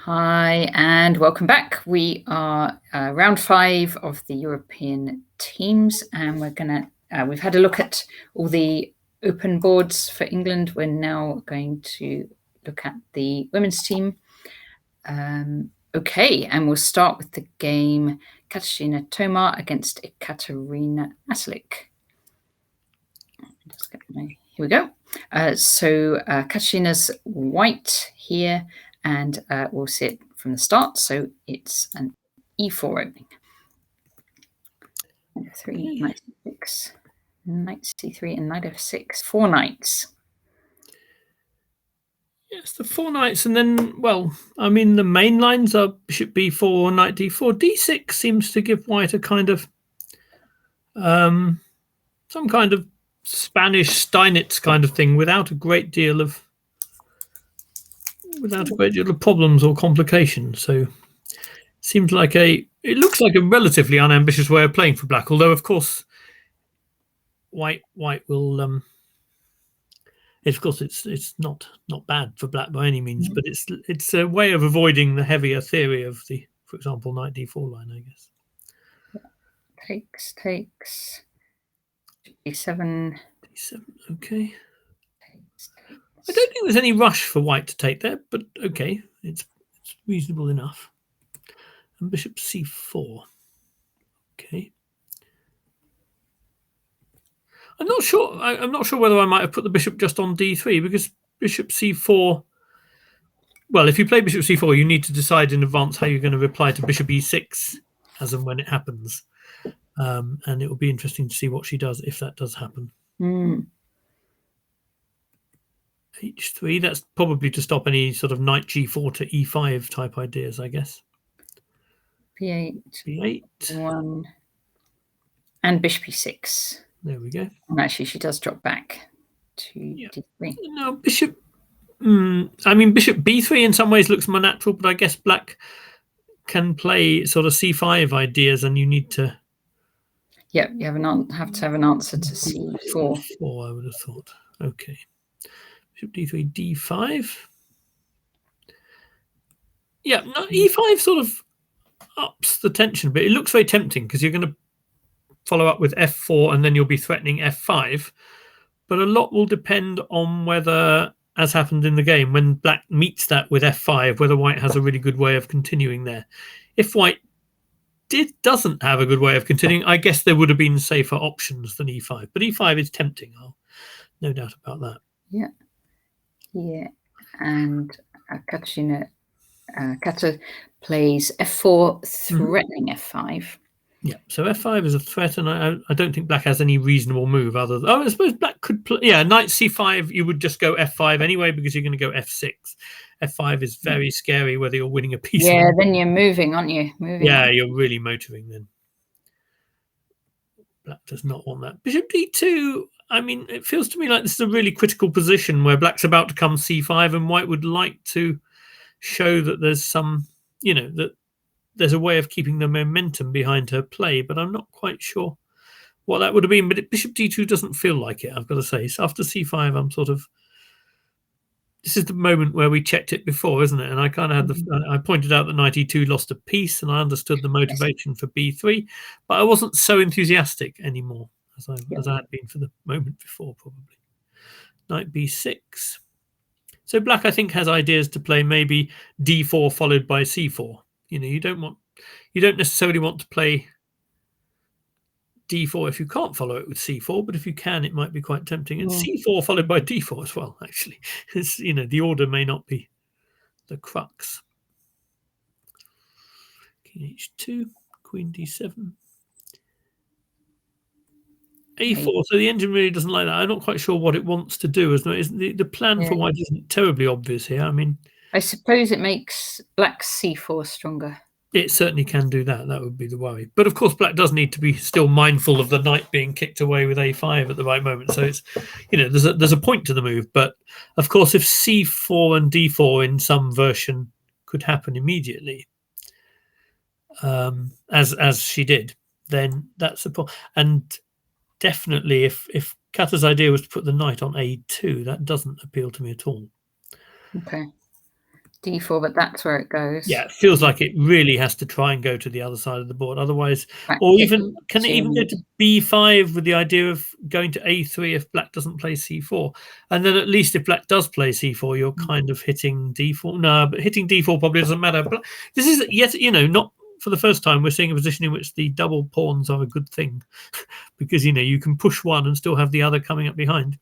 Hi, and welcome back. We are round 5 of the European teams, and we've had a look at all the open boards for England. We're now going to look at the women's team. Okay, and we'll start with the game Katarzyna Tomar against Ekaterina Aslik. Here we go. So Katarzyna's white here, and we'll see it from the start. So it's an e4 opening. Knight f3, knight c6, knight c3, and knight f6. 4 knights. Yes, the 4 knights, and then, well, I mean, the main lines are bishop b4, knight d4. d6 seems to give white a kind of some kind of Spanish Steinitz kind of thing without a great deal of problems or complications. So it seems like it looks like a relatively unambitious way of playing for black, although of course white will of course it's not bad for black by any means, but it's a way of avoiding the heavier theory of the, for example, knight d4 line, I guess. Takes d7. Okay. I don't think there's any rush for white to take there, but okay, it's reasonable enough. And bishop c4. Okay. I'm not sure whether I might have put the bishop just on d3, because bishop c4. Well, if you play bishop c4, you need to decide in advance how you're going to reply to bishop e6 as and when it happens. And it will be interesting to see what she does if that does happen. h3, that's probably to stop any sort of knight g4 to e5 type ideas, I guess. b8, 1, and bishop e6. There we go. And actually, she does drop back to d3. No, bishop. I mean, bishop b3 in some ways looks more natural, but I guess black can play sort of c5 ideas, and you need to. Yeah, you have to have an answer to c4. I would have thought. Okay. Bishop d3, d5. Yeah, no, e5 sort of ups the tension, but it looks very tempting because you're going to follow up with f4 and then you'll be threatening f5. But a lot will depend on whether, as happened in the game, when black meets that with f5, whether white has a really good way of continuing there. If white doesn't have a good way of continuing, I guess there would have been safer options than e5. But e5 is tempting, no doubt about that. Yeah. And Kata plays f4, threatening f5. Yeah, so f5 is a threat, and I don't think black has any reasonable move other than... I suppose black could play... Yeah, knight c5, you would just go f5 anyway, because you're going to go f6. f5 is very scary, whether you're winning a piece. Yeah, then you're moving, aren't you? Yeah, you're really motoring then. Black does not want that. Bishop d2, I mean, it feels to me like this is a really critical position where black's about to come c5, and white would like to show that there's some, that there's a way of keeping the momentum behind her play, but I'm not quite sure what that would have been. But bishop d2 doesn't feel like it, I've got to say. So after c5, I'm sort of... This is the moment where we checked it before, isn't it? And I kind of had I pointed out that knight e2 lost a piece, and I understood the motivation for b3, but I wasn't so enthusiastic anymore as I had been for the moment before, probably. Knight b6. So black, I think, has ideas to play maybe d4 followed by c4. You don't necessarily want to play d4 if you can't follow it with c4, but if you can, it might be quite tempting. And c4 followed by d4 as well, actually. It's, the order may not be the crux. King h2, queen d7. a4, so the engine really doesn't like that. I'm not quite sure what it wants to do. The plan for white isn't terribly obvious here. I mean, I suppose it makes black c4 stronger. It certainly can do that. That would be the worry. But of course, black does need to be still mindful of the knight being kicked away with a5 at the right moment. So it's, there's a point to the move. But of course, if c4 and d4 in some version could happen immediately, as she did, then that's a point. And definitely, if Kata's idea was to put the knight on a2, that doesn't appeal to me at all. Okay. d4, but that's where it goes. Yeah, it feels like it really has to try and go to the other side of the board. Otherwise, or even can it even go to b5 with the idea of going to a3 if black doesn't play c4? And then at least if black does play c4, you're kind of hitting d4. No, but hitting d4 probably doesn't matter. But this is yet, not for the first time we're seeing a position in which the double pawns are a good thing because, you can push one and still have the other coming up behind.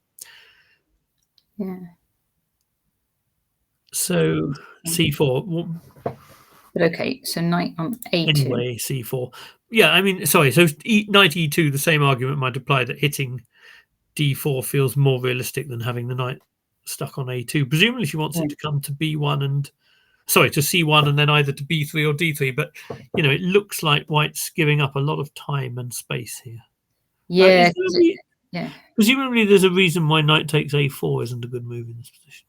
Yeah. So c4. But okay, so knight on a2. Anyway, c4. Yeah, I mean, sorry. So knight e2, the same argument might apply that hitting d4 feels more realistic than having the knight stuck on a2. Presumably she wants it to come to b1 and, sorry, to c1 and then either to b3 or d3. But, it looks like white's giving up a lot of time and space here. Yeah. Presumably there's a reason why knight takes a4 isn't a good move in this position.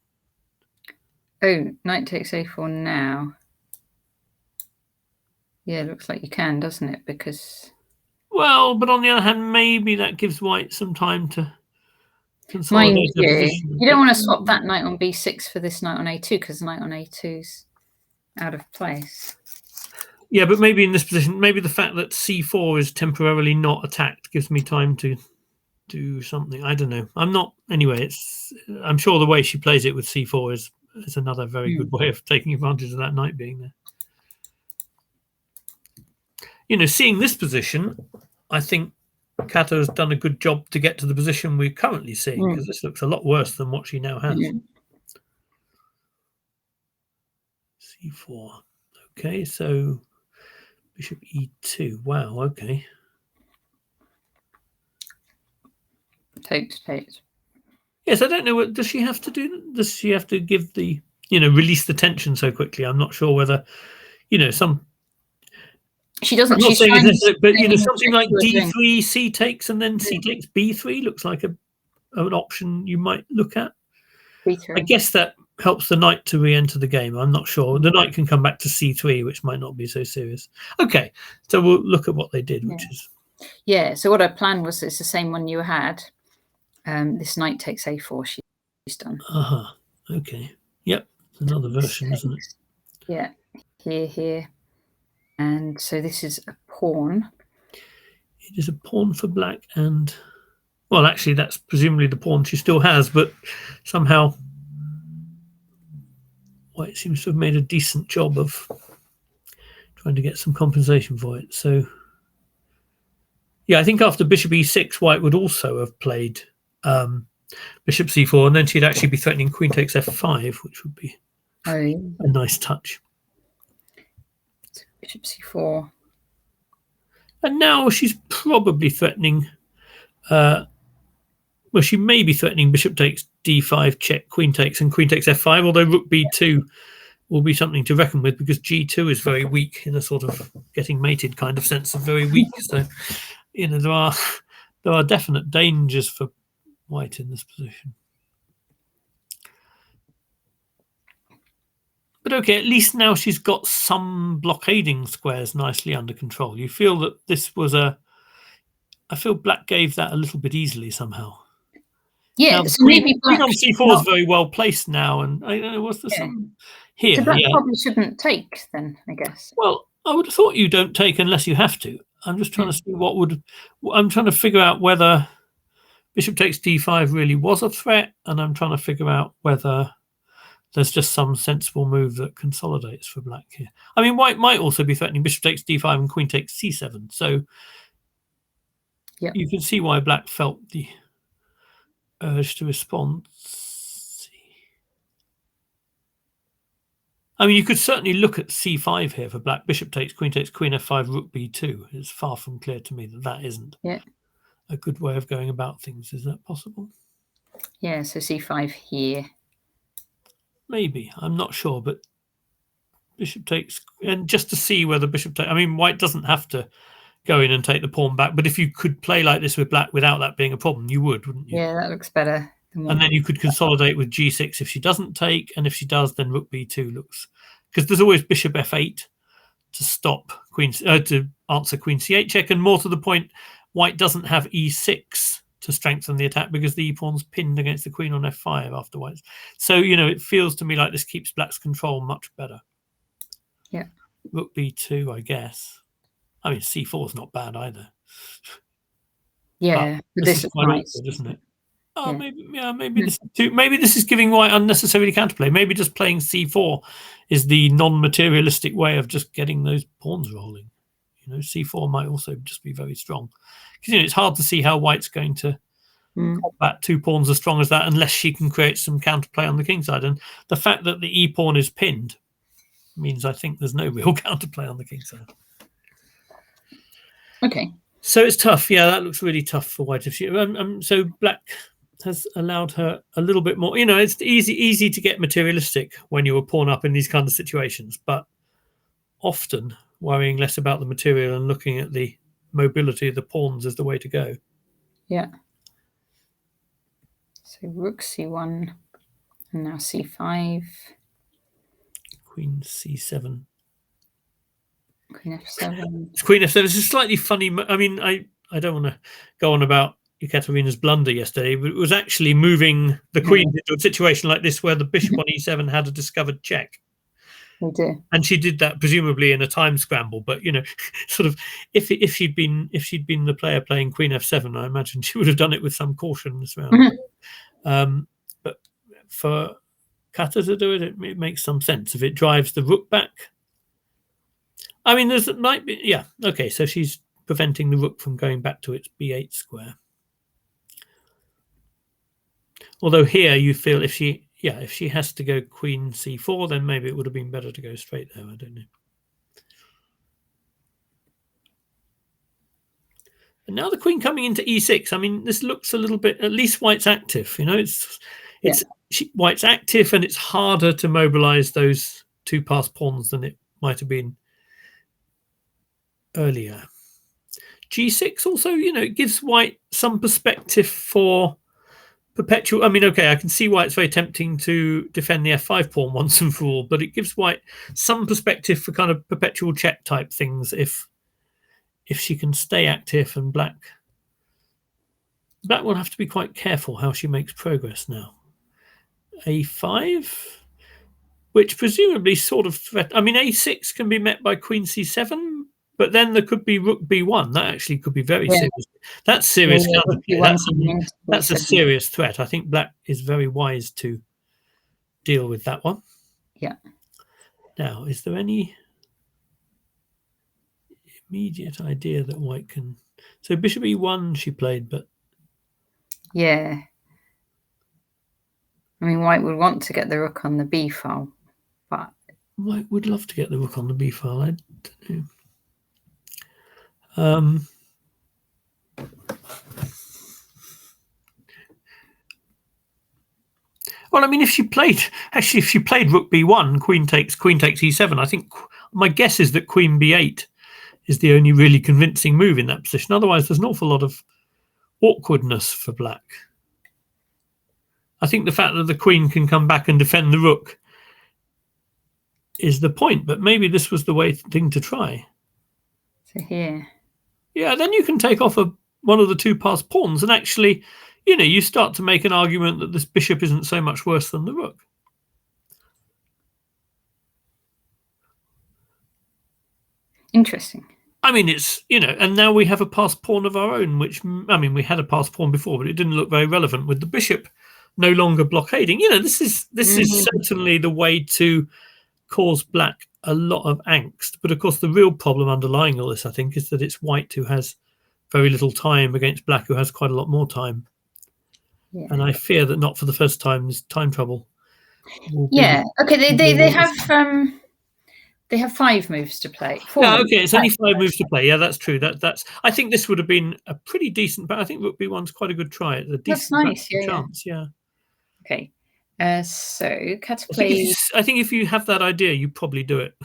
Oh, knight takes a4 now. Yeah, it looks like you can, doesn't it? Because... Well, but on the other hand, maybe that gives white some time to consolidate the position. You don't want to swap that knight on b6 for this knight on a2 because knight on a2's out of place. Yeah, but maybe in this position, maybe the fact that c4 is temporarily not attacked gives me time to do something. I don't know. Anyway, I'm sure the way she plays it with c4 is another very good way of taking advantage of that knight being there. Seeing this position, I think Kato's done a good job to get to the position we're currently seeing because this looks a lot worse than what she now has. c4. Okay, so bishop e2. Wow, okay. Takes. Yes, I don't know. What does she have to do? Does she have to give the, release the tension so quickly? I'm not sure whether, some... She doesn't. I'm not saying this, but something like d3, c takes, and then c takes b3 looks like an option you might look at. B3. I guess that helps the knight to re-enter the game. I'm not sure. The knight can come back to c3, which might not be so serious. Okay, so we'll look at what they did, which is... Yeah, so what I planned was it's the same one you had. This knight takes a4, she's done. Okay. Yep, another version, isn't it? Yeah, here. And so this is a pawn. It is a pawn for black and... Well, actually, that's presumably the pawn she still has, but somehow white seems to have made a decent job of trying to get some compensation for it. So, yeah, I think after bishop e6, white would also have played bishop c4, and then she'd actually be threatening queen takes f5, which would be a nice touch. Bishop c4. And now she's probably threatening... well, she may be threatening bishop takes d5, check, queen takes, and queen takes f5, although rook b2 will be something to reckon with because g2 is very weak in a sort of getting mated kind of sense of very weak. So, there are definite dangers for white in this position. But okay, at least now she's got some blockading squares nicely under control. You feel that this was I feel black gave that a little bit easily somehow. Yeah, now, so maybe queen on c4 is very well placed now, and I don't know, was there some here? So black probably shouldn't take then, I guess. Well, I would have thought you don't take unless you have to. I'm just trying to see I'm trying to figure out whether bishop takes d5 really was a threat, and I'm trying to figure out whether there's just some sensible move that consolidates for black here. I mean, white might also be threatening bishop takes d5 and queen takes c7. So you can see why black felt the urge to respond. I mean, you could certainly look at c5 here for black. Bishop takes, queen f5, rook b2. It's far from clear to me that isn't a good way of going about things. Is that possible? Yeah, so c5 here. Maybe. I'm not sure, but bishop takes, and just to see whether bishop takes, I mean, white doesn't have to go in and take the pawn back, but if you could play like this with black without that being a problem, you would, wouldn't you? Yeah, that looks better. And then you could consolidate with g6 if she doesn't take, and if she does, then rook b2 looks, because there's always bishop f8 to stop queen to answer queen c8 check, and more to the point, white doesn't have e6 to strengthen the attack because the e-pawn's pinned against the queen on f5 after white's. So, it feels to me like this keeps black's control much better. Yeah. Rook b2, I guess. I mean, c4 is not bad either. Yeah, but this is quite nice, awkward, isn't it? Oh, yeah. maybe this is giving white unnecessarily counterplay. Maybe just playing c4 is the non-materialistic way of just getting those pawns rolling. C4 might also just be very strong because it's hard to see how white's going to combat 2 pawns as strong as that unless she can create some counterplay on the king side. And the fact that the e-pawn is pinned means I think there's no real counterplay on the king side. Okay. So it's tough. Yeah, that looks really tough for white. If she, so black has allowed her a little bit more. It's easy to get materialistic when you're a pawn up in these kind of situations, but often worrying less about the material and looking at the mobility of the pawns is the way to go. Yeah. So rook c1, and now c5. Queen c7. Queen f7. It's queen f7. It's a slightly funny. I mean, I don't want to go on about Ekaterina's blunder yesterday, but it was actually moving the queen into a situation like this where the bishop on e7 had a discovered check. We do. And she did that presumably in a time scramble, but sort of if she'd been the player playing queen f7, I imagine she would have done it with some caution this round. But for Kata to do it, it makes some sense. If it drives the rook back, I mean, might be okay. So she's preventing the rook from going back to its b8 square. Although here you feel if she has to go queen c4, then maybe it would have been better to go straight there. I don't know. And now the queen coming into e6. I mean, this looks a little bit. At least white's active. White's active, and it's harder to mobilize those 2 passed pawns than it might have been earlier. G6 also, it gives white some perspective for perpetual. I mean, okay, I can see why it's very tempting to defend the f5 pawn once and for all, but it gives white some perspective for kind of perpetual check type things if she can stay active. And black will have to be quite careful how she makes progress now. a5, which presumably sort of threat. I mean, a6 can be met by queen c7. But then there could be rook b1. That actually could be very serious. That's serious counterplay. That's a serious threat. I think black is very wise to deal with that one. Yeah. Now, is there any immediate idea that white can... So bishop e1 she played, but... Yeah. I mean, white would want to get the rook on the b file, but... White would love to get the rook on the b file. I don't know. Well, I mean, if she played rook b1, queen takes e7, I think my guess is that queen b8 is the only really convincing move in that position. Otherwise, there's an awful lot of awkwardness for black. I think the fact that the queen can come back and defend the rook is the point, but maybe this was the thing to try. So here. Yeah, then you can take off one of the 2 passed pawns, and actually, you start to make an argument that this bishop isn't so much worse than the rook. Interesting. I mean, it's, and now we have a passed pawn of our own, which, I mean, we had a passed pawn before, but it didn't look very relevant with the bishop no longer blockading. This is certainly the way to cause black a lot of angst. But of course, the real problem underlying all this, I think, is that it's white who has very little time against black who has quite a lot more time. Yeah. And I fear that not for the first time, this time trouble. Yeah. Okay. They have 5 moves to play. 4 no, okay, it's only 5 moves to play. Yeah, that's true. That's. I think this would have been a pretty decent. But I think rook b1's quite a good try. It's a decent chance. Yeah. Okay. So Kat plays. I think if you have that idea, you probably do it.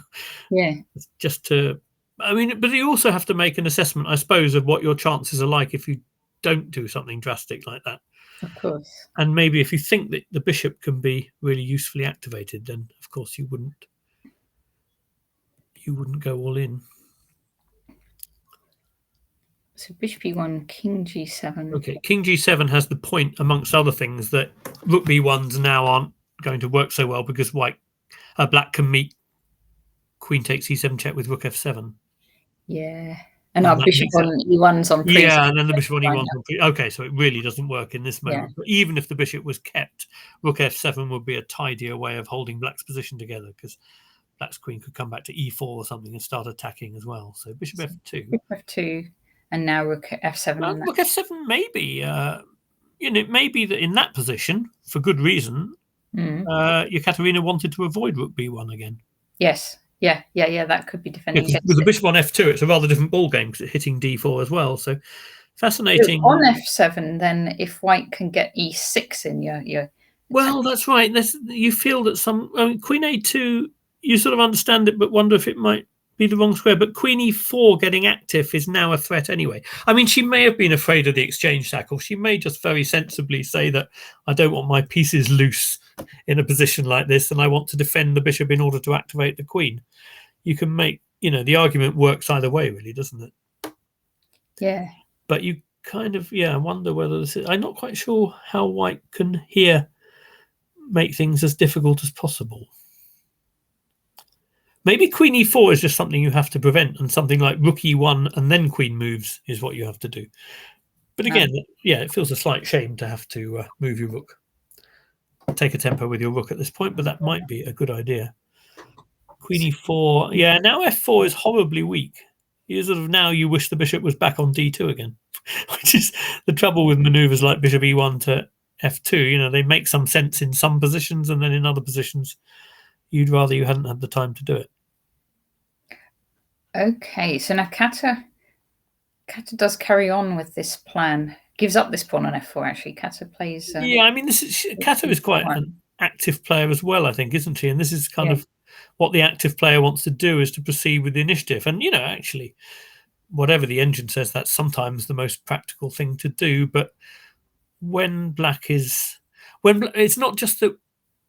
Yeah. Just to. I mean, but you also have to make an assessment, I suppose, of what your chances are like if you don't do something drastic like that. Of course. And maybe if you think that the bishop can be really usefully activated, then of course you wouldn't go all in. So bishop e1, king g7. Okay, king g7 has the point, amongst other things, that rook b1s now aren't going to work so well because black can meet queen takes e7 check with rook f7. Yeah. And our that bishop makes it- on e1's on pre. Yeah, and then the bishop on Fine. e1. Okay, so it really doesn't work in this moment. Yeah. But even if the bishop was kept, rook f7 would be a tidier way of holding black's position together because black's queen could come back to e4 or something and start attacking as well. So bishop f2. Bishop f2, and now rook f7. Rook f7 maybe. It may be that in that position, for good reason, Ekaterina wanted to avoid rook b1 again. Yes. Yeah. That could be defending. Yeah, with the bishop on f2, it's a rather different ball game because it's hitting d4 as well. So fascinating. So on f7, then if white can get e6 in your Well, that's right. You feel that queen a2, you sort of understand it, but wonder if it might be the wrong square. But queen e4 getting active is now a threat anyway. I mean, she may have been afraid of the exchange tackle. She may just very sensibly say that I don't want my pieces loose in a position like this, and I want to defend the bishop in order to activate the queen. You can make, the argument works either way, really, doesn't it? Yeah. But you kind of, wonder whether this is. I'm not quite sure how white can here make things as difficult as possible. Maybe queen e4 is just something you have to prevent, and something like rook e1 and then queen moves is what you have to do. But again, it feels a slight shame to have to move your rook. Take a tempo with your rook at this point, but that might be a good idea. Queen e4. Yeah, now f4 is horribly weak. Now you wish the bishop was back on d2 again, which is the trouble with maneuvers like bishop e1 to f2. They make some sense in some positions, and then in other positions you'd rather you hadn't had the time to do it. Okay, so now Kata does carry on with this plan. Gives up this pawn on f4, actually. Kata plays... I mean, Kata is quite an active player as well, I think, isn't she? And this is kind of what the active player wants to do, is to proceed with the initiative. And, actually, whatever the engine says, that's sometimes the most practical thing to do. But when it's not just that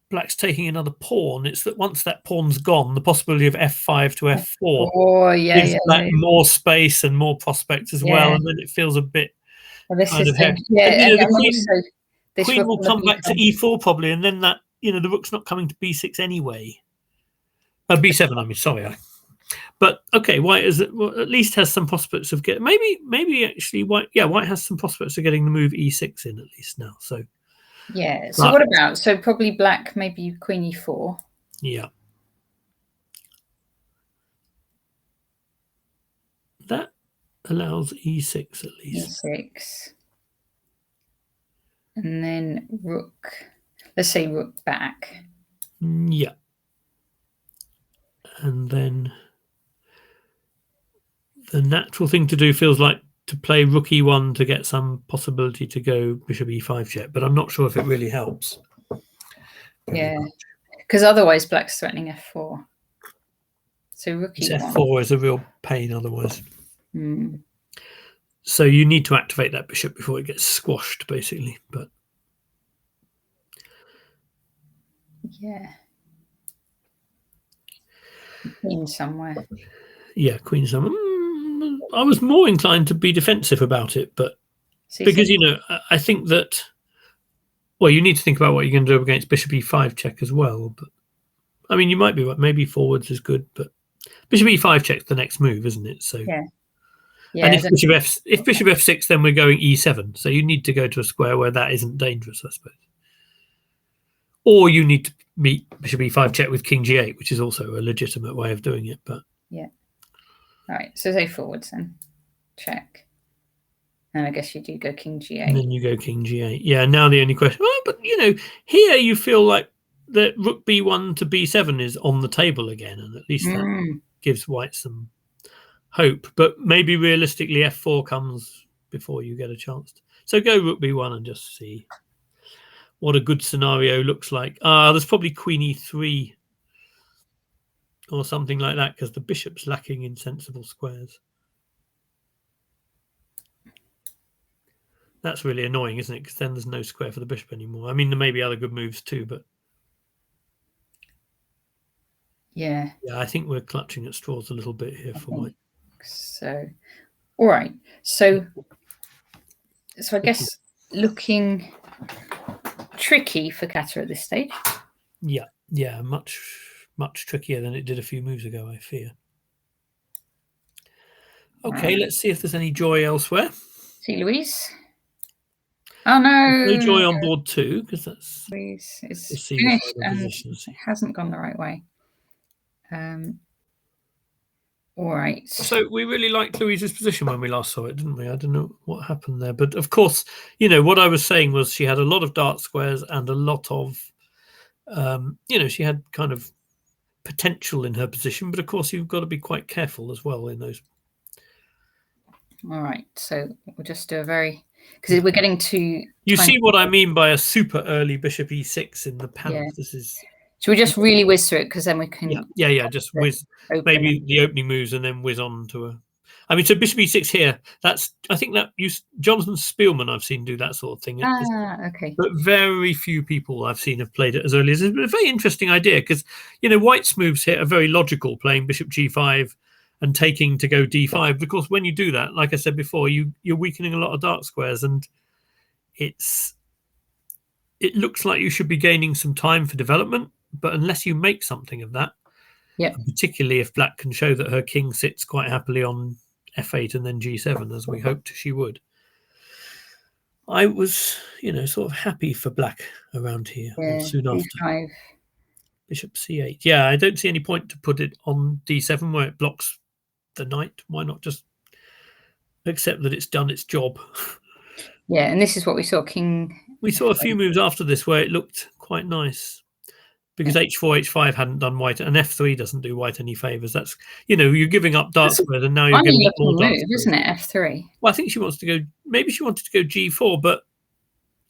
black's taking another pawn, it's that once that pawn's gone, the possibility of f5 to f4 gives black more space and more prospects as well, and then it feels a bit kind of heavy. The queen will come back to e4 probably, and then that the rook's not coming to b6 anyway. B7, I mean, sorry. But okay, white at least has some prospects of getting maybe actually white has some prospects of getting the move e6 in at least now. So so what about probably black, maybe queen e4. Yeah, that allows e6 at least. E6, and then rook. Let's say rook back. Yeah, and then the natural thing to do feels like to play rook e1 to get some possibility to go bishop e5 check, but I'm not sure if it really helps. Because otherwise black's threatening f4. So rook e1. f4 is a real pain otherwise. So you need to activate that bishop before it gets squashed, basically. But queen somewhere. Yeah, queen somewhere. I was more inclined to be defensive about it, but because I think that you need to think about what you're going to do against bishop e5 check as well. But I mean, you might be right. Maybe forwards is good, but bishop e5 check's the next move, isn't it? So and if bishop f6, then we're going e7. So you need to go to a square where that isn't dangerous, I suppose. Or you need to meet bishop e5 check with king g8, which is also a legitimate way of doing it. But all right, so say forwards then. Check. And I guess you do go king g8. And then you go king g8. Yeah, now the only question... but, here you feel like that rook b1 to b7 is on the table again, and at least that gives white some hope. But maybe realistically f4 comes before you get a chance. So go rook b1 and just see what a good scenario looks like. There's probably queen e3 or something like that, because the bishop's lacking in sensible squares. That's really annoying, isn't it? Because then there's no square for the bishop anymore. I mean, there may be other good moves too, but I think we're clutching at straws a little bit here for white. So All right. So I guess looking tricky for Kata at this stage. Yeah, much trickier than it did a few moves ago, I fear. Okay, let's see if there's any joy elsewhere. See Louise. Oh no! No joy on board 2 because that's Louise is see finished the and positions. it hasn't gone the right way. All right. So we really liked Louise's position when we last saw it, didn't we? I don't know what happened there, but of course, you know what I was saying was she had a lot of dark squares and a lot of, you know, she had kind of potential in her position, but of course you've got to be quite careful as well in those. All right, so we'll just do a very, because we're getting to. You see what I mean by a super early bishop e6 in the panel. Yeah. This is. Should we just really whiz through it because then we can. Yeah. Just whiz maybe the opening moves and then whiz on to a. I mean, so bishop e6 here. That's I think that Jonathan Spielman I've seen do that sort of thing. Okay. But very few people I've seen have played it as early as this. It's a very interesting idea because you know White's moves here are very logical, playing bishop g5 and taking to go d5. Because when you do that, like I said before, you're weakening a lot of dark squares, and it looks like you should be gaining some time for development. But unless you make something of that, particularly if Black can show that her king sits quite happily on f8 and then g7, as we hoped she would, I was, you know, sort of happy for Black around here. Or soon after. D5. Bishop c8. Yeah, I don't see any point to put it on d7 where it blocks the knight. Why not just accept that it's done its job? Yeah, and this is what we saw. King. We saw a few moves after this where it looked quite nice. Because h4, h5 hadn't done White, and f3 doesn't do White any favors. That's, you know, you're giving up dark squares, and now you're giving up more dark squares. Isn't it, f3? Well, I think she wants to go. Maybe she wanted to go g4, but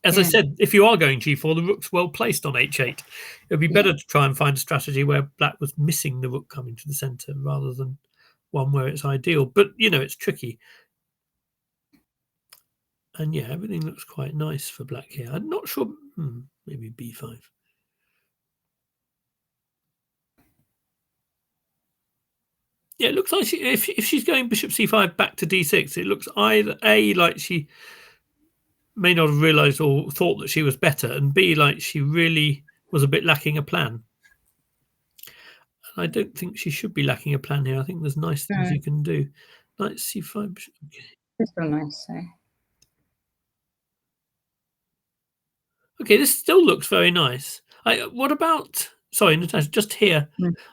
as I said, if you are going g4, the rook's well placed on h8. It would be better to try and find a strategy where Black was missing the rook coming to the center rather than one where it's ideal. But you know, it's tricky. And yeah, everything looks quite nice for Black here. I'm not sure. Maybe b5. Yeah, it looks like if she's going bishop c5 back to d6, it looks either A, like she may not have realized or thought that she was better, and B, like she really was a bit lacking a plan. And I don't think she should be lacking a plan here. I think there's nice things you can do. Knight c5. Okay. It's real nice. Okay, this still looks very nice. What about, sorry, Natasha, just here.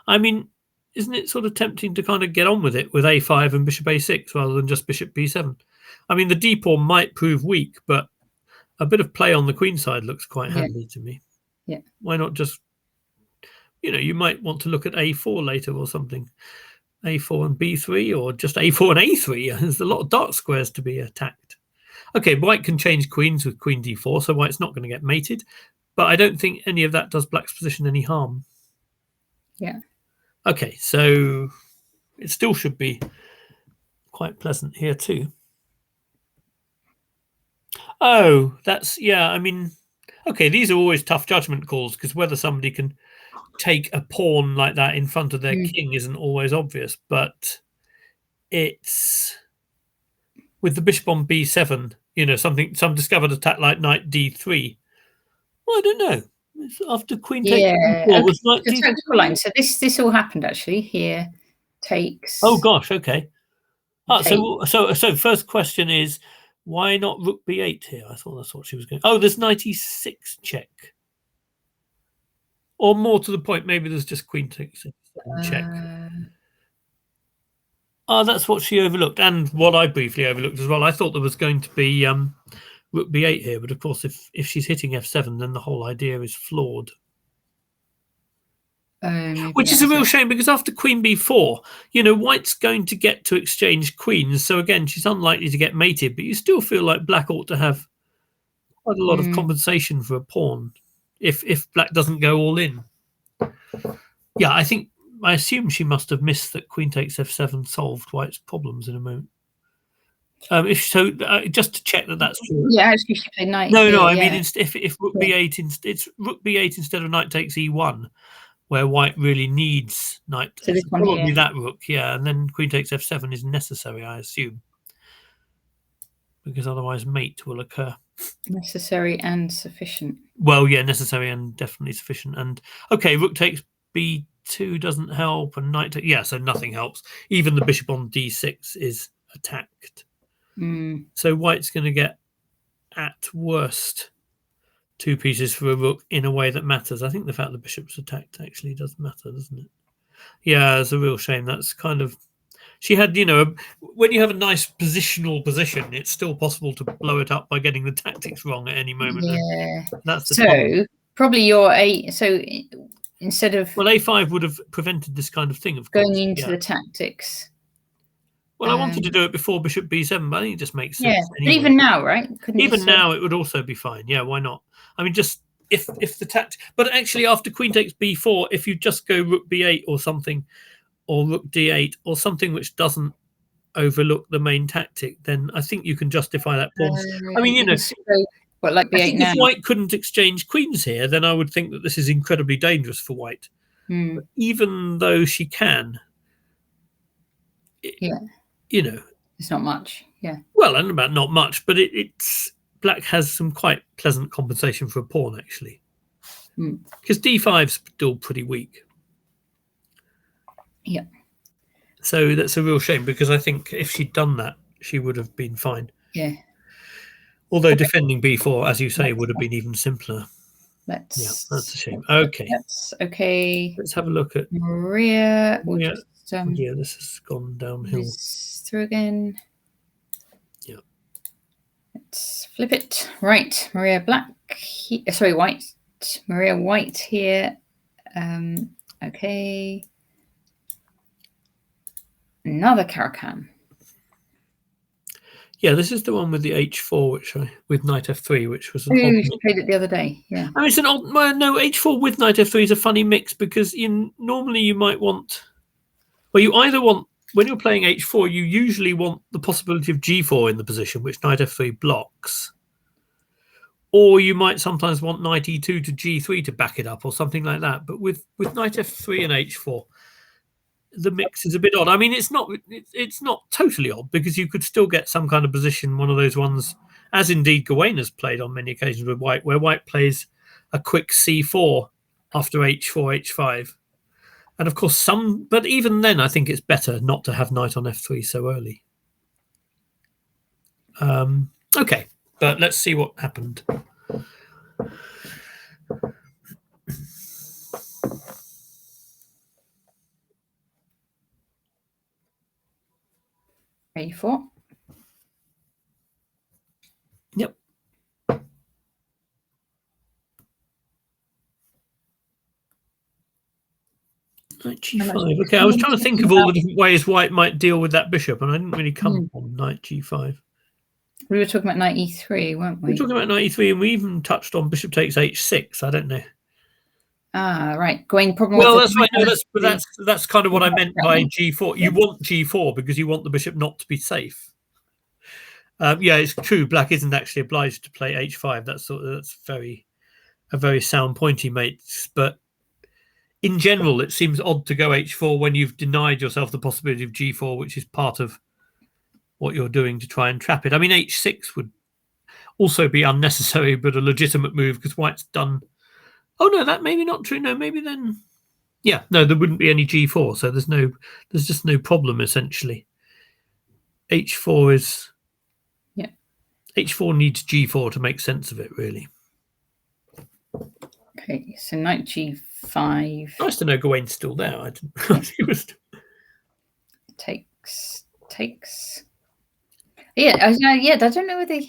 I mean, isn't it sort of tempting to kind of get on with it with a5 and bishop a6 rather than just bishop b7? I mean, the d pawn might prove weak, but a bit of play on the queen side looks quite handy to me. Yeah. Why not just, you know, you might want to look at a4 later or something. a4 and b3, or just a4 and a3. There's a lot of dark squares to be attacked. Okay, White can change queens with queen d4, so White's not going to get mated. But I don't think any of that does Black's position any harm. Yeah. Okay, so it still should be quite pleasant here too. Oh, that's, yeah, I mean, okay, these are always tough judgment calls because whether somebody can take a pawn like that in front of their king isn't always obvious, but it's with the bishop on b7, you know, some discovered attack like knight d3. Well, I don't know. It's after queen takes d4 was knight d3. So this all happened actually. Here takes. Oh gosh, okay. So first question is, why not rook b8 here? I thought that's what she was going. Oh, there's knight e6 check. Or more to the point, maybe there's just queen takes check. Oh, that's what she overlooked, and what I briefly overlooked as well. I thought there was going to be rook b8 here, but of course, if she's hitting f7, then the whole idea is flawed. Which is a real shame because after queen b4, you know, White's going to get to exchange queens. So again, she's unlikely to get mated, but you still feel like Black ought to have quite a lot of compensation for a pawn if Black doesn't go all in. Yeah, I assume she must have missed that queen takes f7 solved White's problems in a moment. If so, just to check that that's true. Yeah, actually, she played knight. No, I mean, if rook b8, it's rook b8 instead of knight takes e1. Where White really needs knight. So this one probably here. That rook, yeah, and then queen takes f7 is necessary, I assume. because otherwise mate will occur. Necessary and sufficient. Well, yeah, necessary and definitely sufficient. And okay, rook takes b2 doesn't help, and knight yeah, so nothing helps. Even the bishop on d6 is attacked. So white's going to get at worst 2 pieces for a rook in a way that matters. I think the fact the bishop's attacked actually does matter, doesn't it? Yeah, it's a real shame. That's kind of, she had, when you have a nice positional position, it's still possible to blow it up by getting the tactics wrong at any moment. Yeah, that's the so problem. Probably your so instead of a5 would have prevented this kind of thing, of going course. into the tactics. Well, I wanted to do it before bishop b7, but I think it just makes sense. Yeah, anyway. but even now, right? Even now, it would also be fine. Yeah, why not? I mean, just if the tact, but actually after queen takes b4, if you just go rook b8 or something, or rook d8 or something which doesn't overlook the main tactic, then I think you can justify that pawn. I mean, like b8 I think now. if white couldn't exchange queens here, then I would think that this is incredibly dangerous for white. But even though she can, it's not much. Yeah. Well, and about not much, but it's black has some quite pleasant compensation for a pawn actually, because d5's still pretty weak. Yeah. So that's a real shame, because I think if she'd done that, she would have been fine. Yeah. Although defending b4, as you say, would have been even simpler. Yeah, that's a shame. Okay. That's okay. Let's have a look at Maria. Yeah, this has gone downhill. Through again. Yeah. Let's flip it. Right, Maria black. Sorry, white. Maria white here. Okay. Another Caro-Kann. Yeah, this is the one with the h4, which with knight f3, which was an odd. You played it the other day. Yeah. I mean, it's an odd. Well, no, h4 with knight f3 is a funny mix, because normally you might want. Well, you either want, when you're playing h4, you usually want the possibility of g4 in the position, which knight f3 blocks. Or you might sometimes want knight e2 to g3 to back it up, or something like that. But with knight f3 and h4, the mix is a bit odd. I mean, it's not totally odd, because you could still get some kind of position, one of those ones, as indeed Gawain has played on many occasions with white, where white plays a quick c4 after h4, h5. And of course but even then I think it's better not to have knight on f3 so early. Okay, but let's see what happened. a4. Yep. Knight g5. Okay, I was trying to think of all the different ways white might deal with that bishop, and I didn't really come on knight g5. We were talking about knight e3, weren't we? We were talking about knight e3, and we even touched on bishop takes h6. I don't know. Ah, right. Going problem. Well, that's right. No, that's kind of what I meant by g4. You want g4 because you want the bishop not to be safe. Yeah, it's true. Black isn't actually obliged to play h5. That's a very sound point he makes. But in general, it seems odd to go h4 when you've denied yourself the possibility of g4, which is part of what you're doing to try and trap it. I mean, h6 would also be unnecessary, but a legitimate move, because white's done. Oh no, that maybe not true. No, maybe then. Yeah, no, there wouldn't be any g4, so there's just no problem essentially. h4 is. Yeah. h4 needs g4 to make sense of it, really. Okay, so knight g5. Nice to know Gawain's still there. I didn't realize he was still. Takes. Yeah, I don't know whether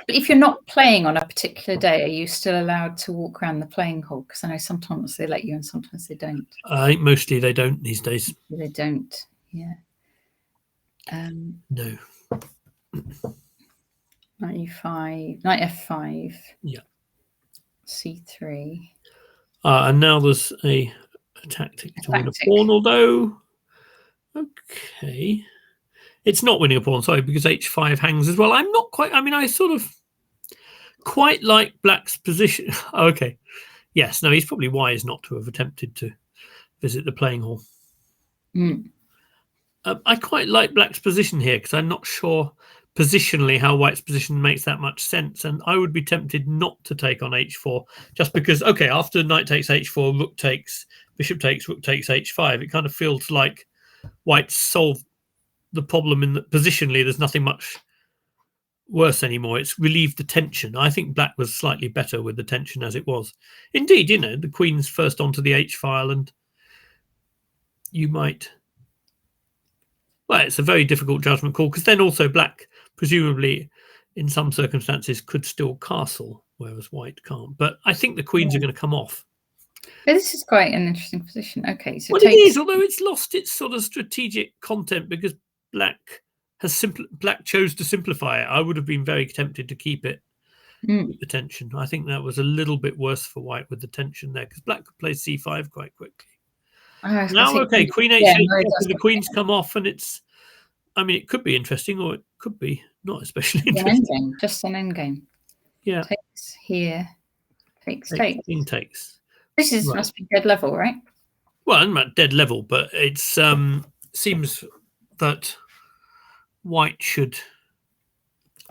if you're not playing on a particular day, are you still allowed to walk around the playing hall? Because I know sometimes they let you and sometimes they don't. I think mostly they don't these days. They don't. Yeah. No. Knight e5, knight f5. Yeah. c3. And now there's a tactic to win a pawn, although okay. It's not winning a pawn, sorry, because h5 hangs as well. I'm not quite. I mean, I sort of quite like black's position. Okay. Yes, no, he's probably wise not to have attempted to visit the playing hall. I quite like black's position here, because I'm not sure positionally how white's position makes that much sense, and I would be tempted not to take on h4 just because, okay, after knight takes h4, rook takes, bishop takes, rook takes h5, it kind of feels like white's solved the problem in that positionally there's nothing much worse anymore. It's relieved the tension. I think black was slightly better with the tension as it was. Indeed, the queen's first onto the h file, and you might, well, it's a very difficult judgment call, because then also black presumably in some circumstances could still castle, whereas white can't. But I think the queens are going to come off. But this is quite an interesting position. Okay, so well, it is, although it's lost its sort of strategic content because black chose to simplify it. I would have been very tempted to keep it with the tension. I think that was a little bit worse for white with the tension there, because black could play c5 quite quickly. Now, okay, queen h8, the queens come off, and it's, I mean, it could be interesting, or it could be not especially interesting. Just an endgame. Yeah. Takes here. Takes. Queen takes. This is must be dead level, right? Well, I'm at dead level, but it seems that white should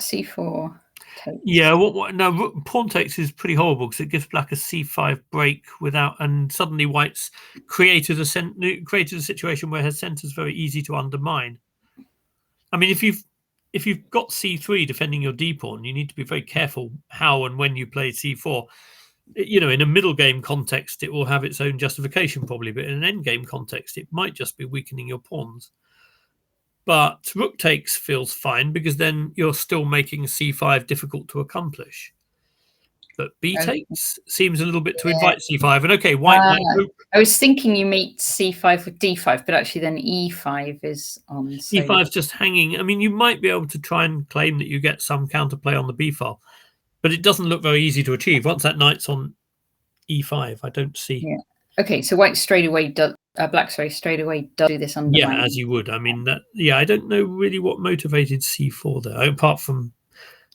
c4 takes. Yeah, no, pawn takes is pretty horrible, because it gives black a c5 break without, and suddenly white's created a situation where her centre is very easy to undermine. I mean, if you've got c3 defending your d pawn, you need to be very careful how and when you play c4. In a middle game context, it will have its own justification probably, but in an end game context, it might just be weakening your pawns. But rook takes feels fine, because then you're still making c5 difficult to accomplish. But b takes seems a little bit to invite c5. And okay, white might hope. I was thinking you meet c5 with d5, but actually then e5 is on. e5 is just hanging. I mean, you might be able to try and claim that you get some counterplay on the b file, but it doesn't look very easy to achieve. Once that knight's on e5, I don't see. Yeah. Okay, so white straight away does. Black, straight away does do this under. Yeah, as you would. I mean, that. Yeah, I don't know really what motivated c4 there, apart from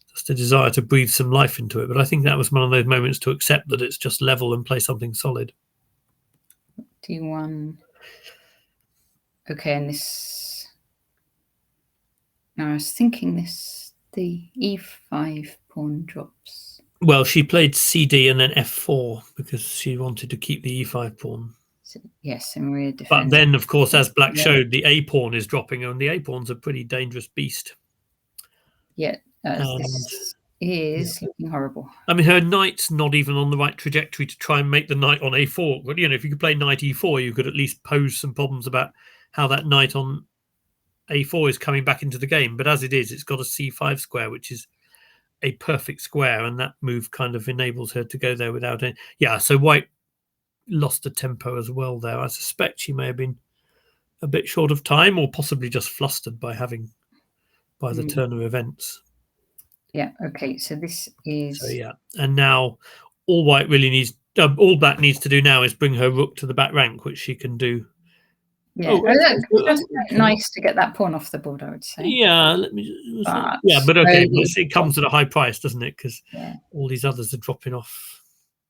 just a desire to breathe some life into it. But I think that was one of those moments to accept that it's just level and play something solid. d1. Okay, and this. No, I was thinking the e5 pawn drops. Well, she played cd and then f4 because she wanted to keep the e5 pawn. Yes, and we're defending. But then, of course, as black showed, the a pawn is dropping, and the a pawn's a pretty dangerous beast. Yeah, this is looking horrible. I mean, her knight's not even on the right trajectory to try and make the knight on a4. But if you could play knight e4, you could at least pose some problems about how that knight on a4 is coming back into the game. But as it is, it's got a c5 square, which is a perfect square, and that move kind of enables her to go there without any. Yeah, so white lost the tempo as well there. I suspect she may have been a bit short of time, or possibly just flustered by the turn of events. Yeah. Okay. So this is. So yeah, and now all white really needs, all black needs to do now is bring her rook to the back rank, which she can do. Yeah, that's nice to get that pawn off the board, I would say. Yeah, let me. But okay, it comes at a high price, doesn't it? Because all these others are dropping off.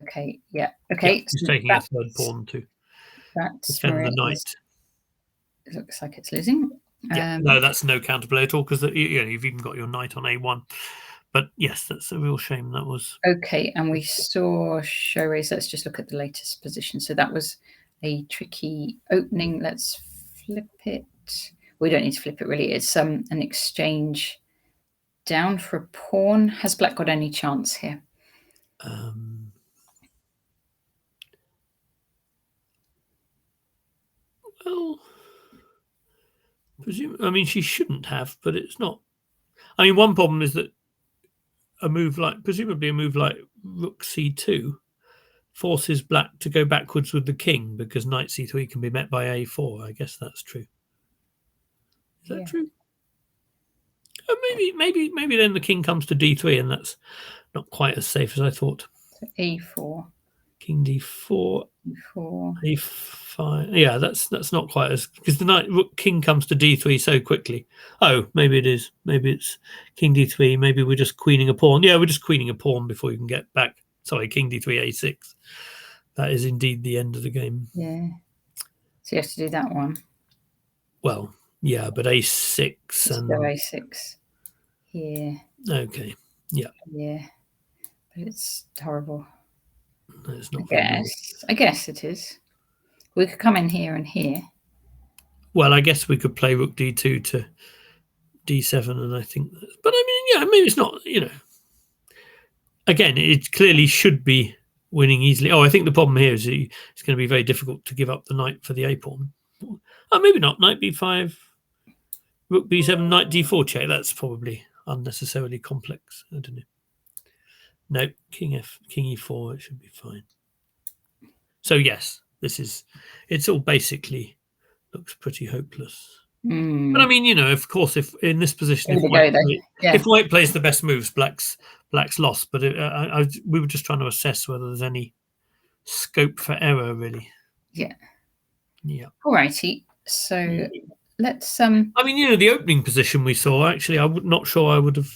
Okay. Yeah. Okay. Yeah, he's taking a third pawn to defend the knight. It looks like it's losing. No, that's no counterplay at all, because you've even got your knight on a1. But yes, that's a real shame. That was okay. And we saw show raise. Let's just look at the latest position. So that was a tricky opening. Let's flip it. We don't need to flip it really. It's an exchange down for a pawn. Has black got any chance here? Well, I mean, she shouldn't have, but it's not. I mean, one problem is that presumably a move like rook c2 forces black to go backwards with the king, because knight c3 can be met by a4. I guess that's true. Is that true? Oh, maybe then the king comes to d3, and that's not quite as safe as I thought. So a4. King d4. E4. a5. Yeah, that's not quite as, because the knight king comes to d3 so quickly. Oh, maybe it is. Maybe it's king d3. Maybe we're just queening a pawn. Yeah, we're just queening a pawn before you can get back. Sorry, king d3 a6. That is indeed the end of the game. Yeah. So you have to do that one. Well, yeah, but a6 and a6. here. Okay. Yeah. Yeah. But it's horrible. No, it's not. I guess it is. We could come in here and here. Well, I guess we could play rook d2 to d7, and I think. But I mean, yeah, maybe it's not. Again, it clearly should be winning easily. Oh, I think the problem here is it's going to be very difficult to give up the knight for the a pawn. Oh, maybe not. Knight b5, rook b7, knight d4 check. That's probably unnecessarily complex. I don't know. No, king e4. It should be fine. So yes, it's all basically looks pretty hopeless. But I mean, of course, if in this position, if white plays the best moves, black's lost. But we were just trying to assess whether there's any scope for error, really. Yeah. Yeah. All righty. So let's. I mean, the opening position we saw. Actually, not sure I would have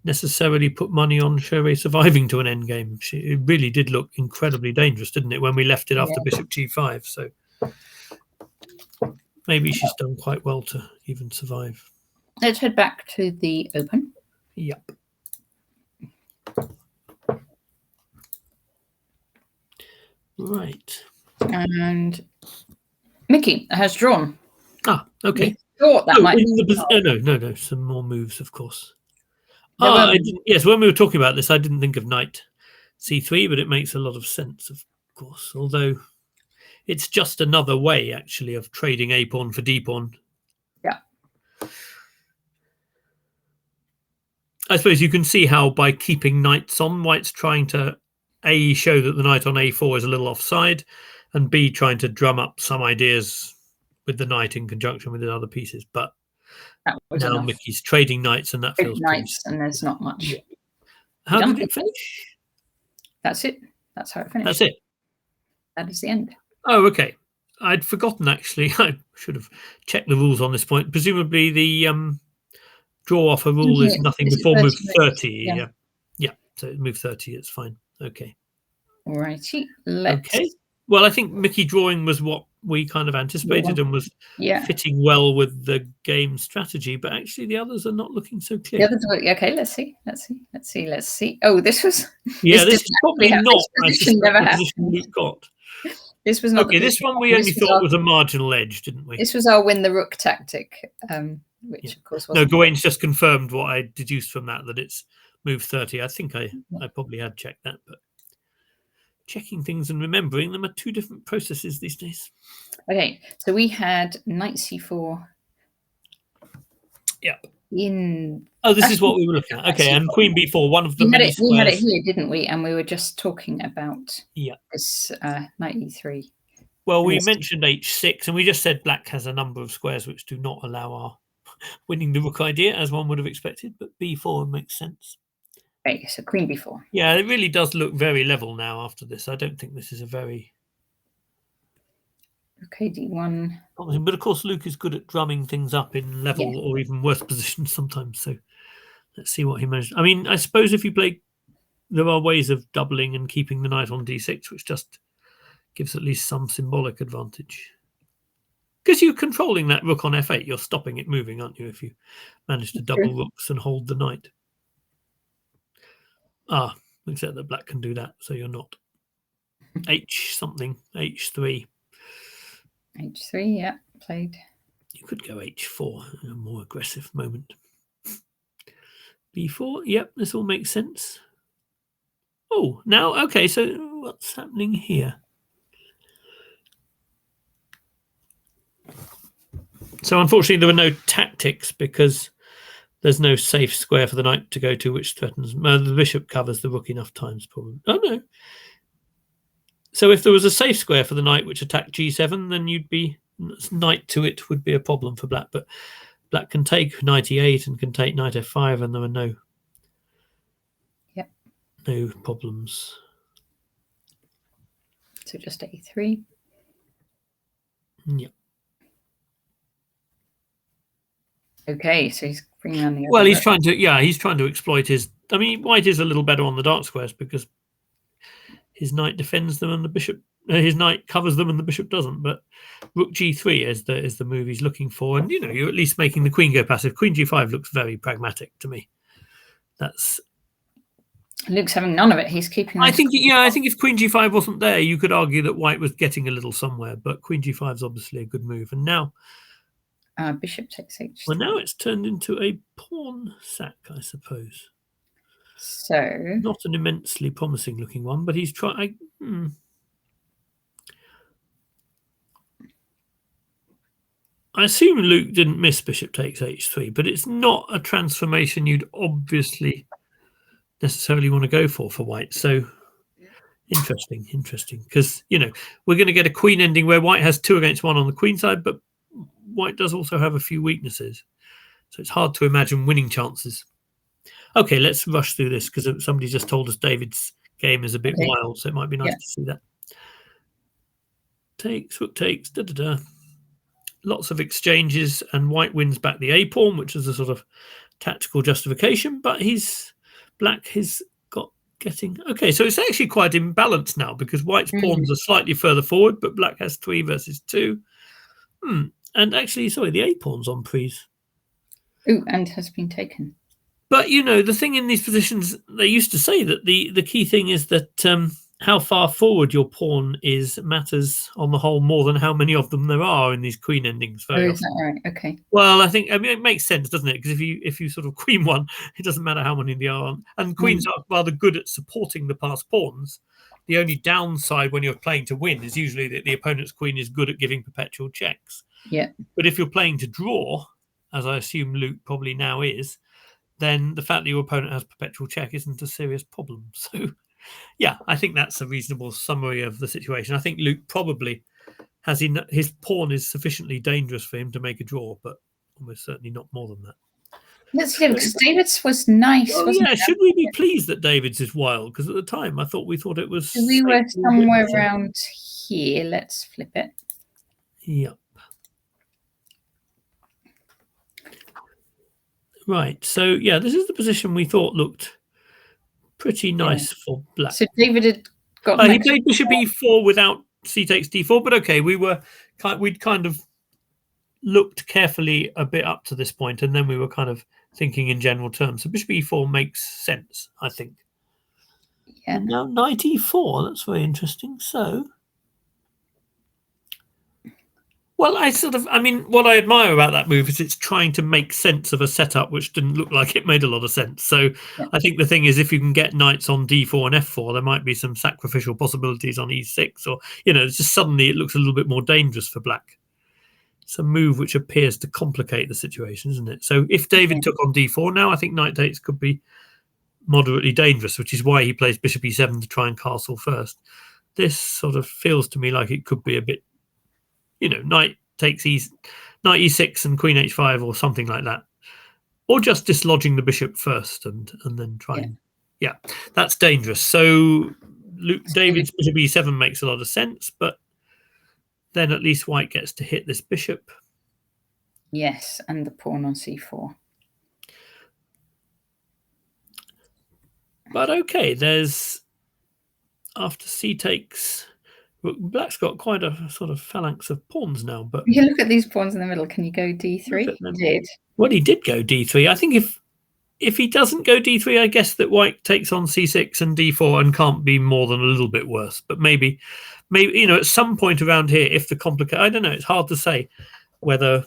necessarily put money on Sherry surviving to an endgame. It really did look incredibly dangerous, didn't it, when we left it after bishop g5? So maybe she's done quite well to even survive. Let's head back to the open. Yep. Right. And Mickey has drawn. Ah, okay. Thought that might no. Some more moves, of course. I didn't. Yes, when we were talking about this, I didn't think of knight c3, but it makes a lot of sense, of course. Although it's just another way, actually, of trading a pawn for d pawn. Yeah. I suppose you can see how by keeping knights on, white's trying to A, show that the knight on a4 is a little offside, and B, trying to drum up some ideas with the knight in conjunction with the other pieces. But now enough. Mickey's trading knights, and that feels knights, and there's not much. Yeah. How did it finish? That's it. That's how it finished. That's it. That is the end. Oh, okay. I'd forgotten, actually. I should have checked the rules on this point. Presumably the draw off a rule is nothing before move 30. Yeah. So move 30, it's fine. Okay. All righty. Okay. Well, I think Mickey drawing was what we kind of anticipated and was fitting well with the game strategy, but actually the others are not looking so clear. Okay, let's see. Oh, this was... Yeah, this is probably not the position we've got. This was not... Okay, this one we only thought was a marginal edge, didn't we? This was our win the rook tactic, which of course wasn't... No, Gawain's just confirmed what I deduced from that it's move 30. I think I probably had checked that, but checking things and remembering them are two different processes these days. Okay, so we had knight c4. Yep. This is what we were looking at. Okay, and queen b4, one of the many squares. We had it here, didn't we? And we were just talking about this knight e3. Well, we mentioned h6, and we just said black has a number of squares which do not allow our winning the rook idea, as one would have expected, but b4 makes sense. Okay, so queen b4. Yeah, it really does look very level now after this. I don't think this is a very... Okay, d1. But of course, Luke is good at drumming things up in level or even worse positions sometimes. So let's see what he managed. I mean, I suppose if you play, there are ways of doubling and keeping the knight on d6, which just gives at least some symbolic advantage. Because you're controlling that rook on f8, you're stopping it moving, aren't you, if you manage to double rooks and hold the knight. Except that black can do that, so you're not. H something, h3. H3, yeah, played. You could go h4 in a more aggressive moment. b4, yep, this all makes sense. Oh, now, okay, so what's happening here? So unfortunately, there were no tactics because there's no safe square for the knight to go to, which threatens... the bishop covers the rook enough times, probably. Oh, no. So if there was a safe square for the knight which attacked g7, then you'd be... knight to it would be a problem for black. But black can take knight e8 and can take knight f5, and there are no problems. So just a3. Yep. Okay, so he's bringing on the... Well, he's trying to exploit his... I mean, white is a little better on the dark squares because his knight defends them and the bishop... his knight covers them and the bishop doesn't. But rook g3 is the move he's looking for. And, you're at least making the queen go passive. Queen g5 looks very pragmatic to me. That's. Luke's having none of it. He's keeping. I think if Queen G5 wasn't there, you could argue that White was getting a little somewhere. But Queen G5 is obviously a good move, and now. Bishop takes H3. Well, now it's turned into a pawn sack, I suppose. So not an immensely promising-looking one, but he's trying. I assume Luke didn't miss Bishop takes H3, but it's not a transformation you'd obviously necessarily want to go for White. So interesting, because we're going to get a queen ending where White has 2 against 1 on the queen side, but White does also have a few weaknesses, so it's hard to imagine winning chances. Okay, let's rush through this because somebody just told us David's game is a bit wild, so it might be nice to see that. Takes, rook takes, Lots of exchanges, and White wins back the A pawn, which is a sort of tactical justification, but Black has got getting. Okay, so it's actually quite imbalanced now because White's pawns are slightly further forward, but Black has 3 versus 2. And actually, sorry, the A pawn's on prise. Ooh, and has been taken. But the thing in these positions, they used to say that the key thing is that how far forward your pawn matters on the whole more than how many of them there are in these queen endings. Is that right? Okay. Well, I mean it makes sense, doesn't it? Because if you sort of queen one, it doesn't matter how many there are, and queens are rather good at supporting the passed pawns. The only downside when you're playing to win is usually that the opponent's queen is good at giving perpetual checks. Yeah. But if you're playing to draw, as I assume Luke probably now is, then the fact that your opponent has perpetual check isn't a serious problem. So, yeah, I think that's a reasonable summary of the situation. I think Luke probably has his pawn is sufficiently dangerous for him to make a draw, but almost certainly not more than that. Let's see, because David's was nice. Oh, yeah, should we be pleased that David's is wild? Because at the time, we thought it was. We were somewhere around here. Let's flip it. Yep. Right, so yeah, this is the position we thought looked pretty nice for Black. So David had got. He played Bishop E4 without C takes D4, but okay, we'd kind of looked carefully a bit up to this point, and then we were kind of thinking in general terms. So Bishop E4 makes sense, I think. Yeah. And now Knight E4. That's very interesting. So. Well, what I admire about that move is it's trying to make sense of a setup which didn't look like it made a lot of sense. So I think the thing is, if you can get knights on D4 and F4, there might be some sacrificial possibilities on E6, or, it's just suddenly it looks a little bit more dangerous for Black. It's a move which appears to complicate the situation, isn't it? So if David took on D4 now, I think knight takes could be moderately dangerous, which is why he plays Bishop E7 to try and castle first. This sort of feels to me like it could be a bit, knight takes knight E6 and Queen H5 or something like that, or just dislodging the bishop first and then trying. Yeah, that's dangerous. So David's Bishop E7 makes a lot of sense, but then at least White gets to hit this bishop. Yes, and the pawn on C4. But okay, there's after C takes. Black's got quite a sort of phalanx of pawns now, but you look at these pawns in the middle. Can you go D3? He did. Well, he did go D3. I think if he doesn't go D3, I guess that White takes on C6 and D4 and can't be more than a little bit worse. But maybe at some point around here, if the I don't know. It's hard to say whether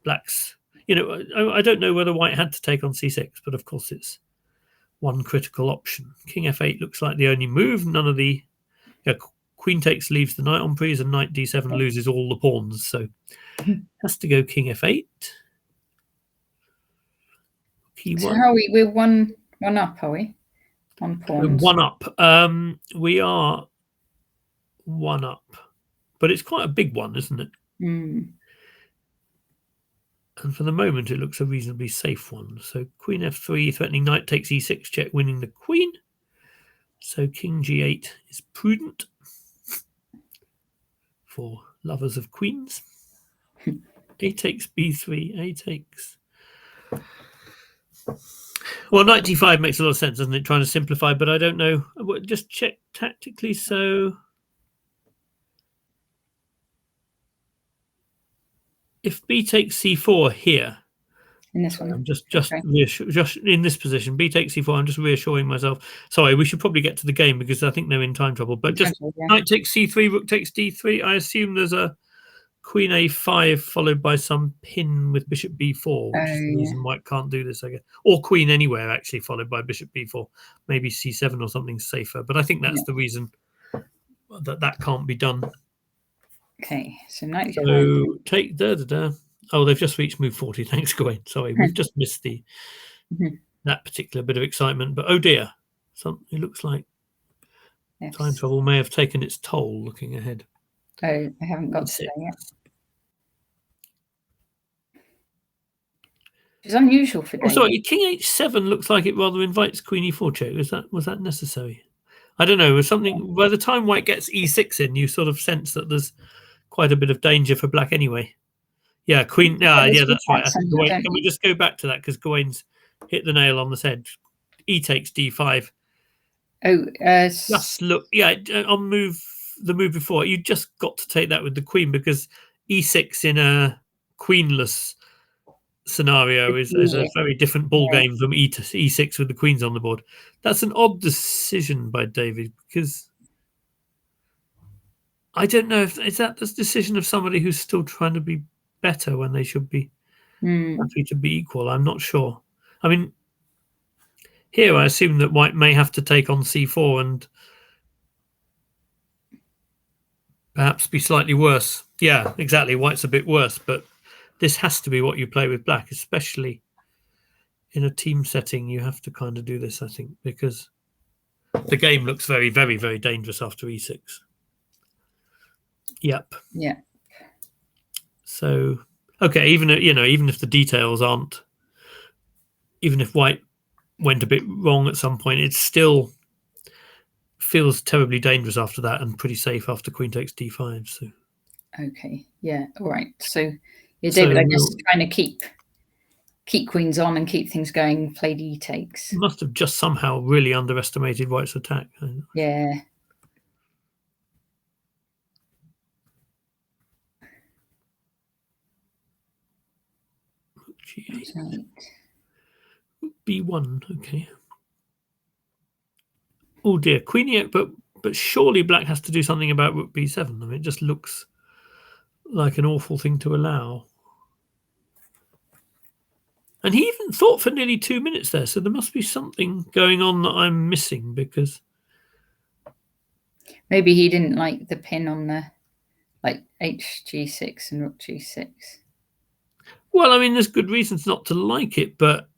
Black's. I don't know whether White had to take on C6, but of course it's one critical option. King F8 looks like the only move. None of the. Queen takes leaves the knight on prise, and knight D7 loses all the pawns, so has to go King F8. So how are we? We're one up, are we? On pawns. One up. We are one up, but it's quite a big one, isn't it? And for the moment, it looks a reasonably safe one. So Queen F3, threatening knight takes E6 check, winning the queen. So King G8 is prudent for lovers of queens. A takes B3, A takes. Well, knight D5 makes a lot of sense, doesn't it? Trying to simplify, but I don't know. Just check tactically. So if B takes C4 here, In this one. I'm just Okay. just in this position. B takes c4. I'm just reassuring myself. Sorry, we should probably get to the game because I think they're in time trouble. But just knight takes c3, rook takes d3. I assume there's a queen a5 followed by some pin with bishop b4, which is the reason white can't do this, I guess. Or queen anywhere, actually, followed by bishop b4. Maybe c7 or something safer. But I think that's the reason that can't be done. Okay, so knight. So take Oh, they've just reached move 40. Thanks, Gawain. Sorry, we've just missed the that particular bit of excitement. But oh dear, it looks like time trouble may have taken its toll looking ahead. Oh, I haven't got to that yet. It's unusual for David. Sorry, king h7 looks like it rather invites queen e4 check. Was that necessary? I don't know. Something by the time white gets e6 in, you sort of sense that there's quite a bit of danger for black anyway. Yeah, queen. Yeah, that's right. Gawain, can we just go back to that because Gawain's hit the nail on the head? E takes d5. Oh, just look. Yeah, on the move before, you just got to take that with the queen because e6 in a queenless scenario is a very different ball game from e to e6 with the queens on the board. That's an odd decision by David because I don't know if is that the decision of somebody who's still trying to be better when they should be happy to be equal. I'm not sure. I mean, here I assume that white may have to take on c4 and perhaps be slightly worse. Yeah, exactly. White's a bit worse, but this has to be what you play with black, especially in a team setting. You have to kind of do this, I think, because the game looks very, very, very dangerous after e6. Yep. Yeah. So, okay, even if the details aren't, even if white went a bit wrong at some point, it still feels terribly dangerous after that and pretty safe after queen takes d5. So. Okay. Yeah. All right. So, yeah, David, I guess trying to keep queens on and keep things going. Play d takes. Must have just somehow really underestimated white's attack. Yeah. G8. B1, okay. Oh dear, queen e8, but surely black has to do something about rook b7. I mean, it just looks like an awful thing to allow. And he even thought for nearly 2 minutes there, so there must be something going on that I'm missing because maybe he didn't like the pin on the hg6 and rook g6. Well, I mean, there's good reasons not to like it, but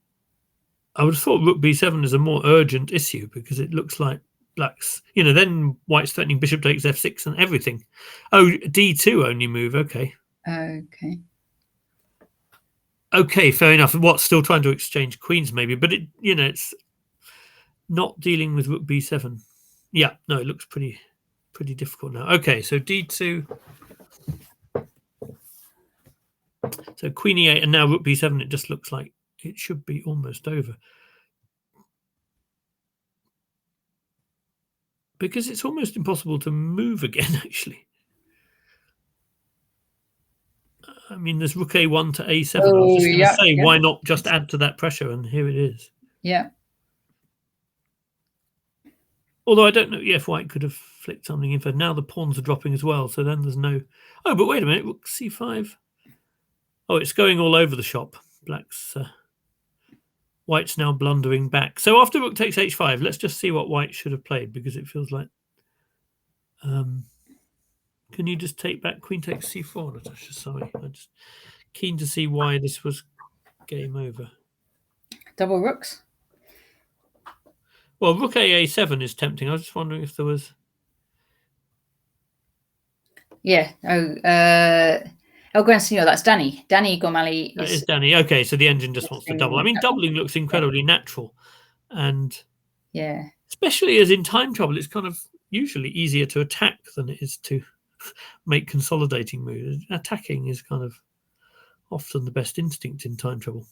I would have thought rook b7 is a more urgent issue because it looks like black's, then white's threatening bishop takes f6 and everything. Oh, d2 only move. Okay. Okay, fair enough. What's still trying to exchange queens maybe, but it's not dealing with rook b7. Yeah, no, it looks pretty difficult now. Okay, so d2. So queen e8 and now rook b7, it just looks like it should be almost over. Because it's almost impossible to move again, actually. I mean, there's rook a1 to a7. I was just going to say, why not just add to that pressure? And here it is. Yeah. Although I don't know if white could have flicked something in for now the pawns are dropping as well. So then there's no... Oh, but wait a minute. Rook c5. Oh, it's going all over the shop. White's now blundering back. So after rook takes h5, let's just see what white should have played because it feels like... can you just take back queen takes c4, Natasha? Sorry. I'm just keen to see why this was game over. Double rooks? Well, rook a7 is tempting. I was just wondering if there was... Yeah. Senor, that's Danny. Danny Gormali. That is Danny. Okay, so the engine just wants to double. I mean, doubling looks incredibly natural. And yeah, especially as in time trouble, it's kind of usually easier to attack than it is to make consolidating moves. Attacking is kind of often the best instinct in time trouble.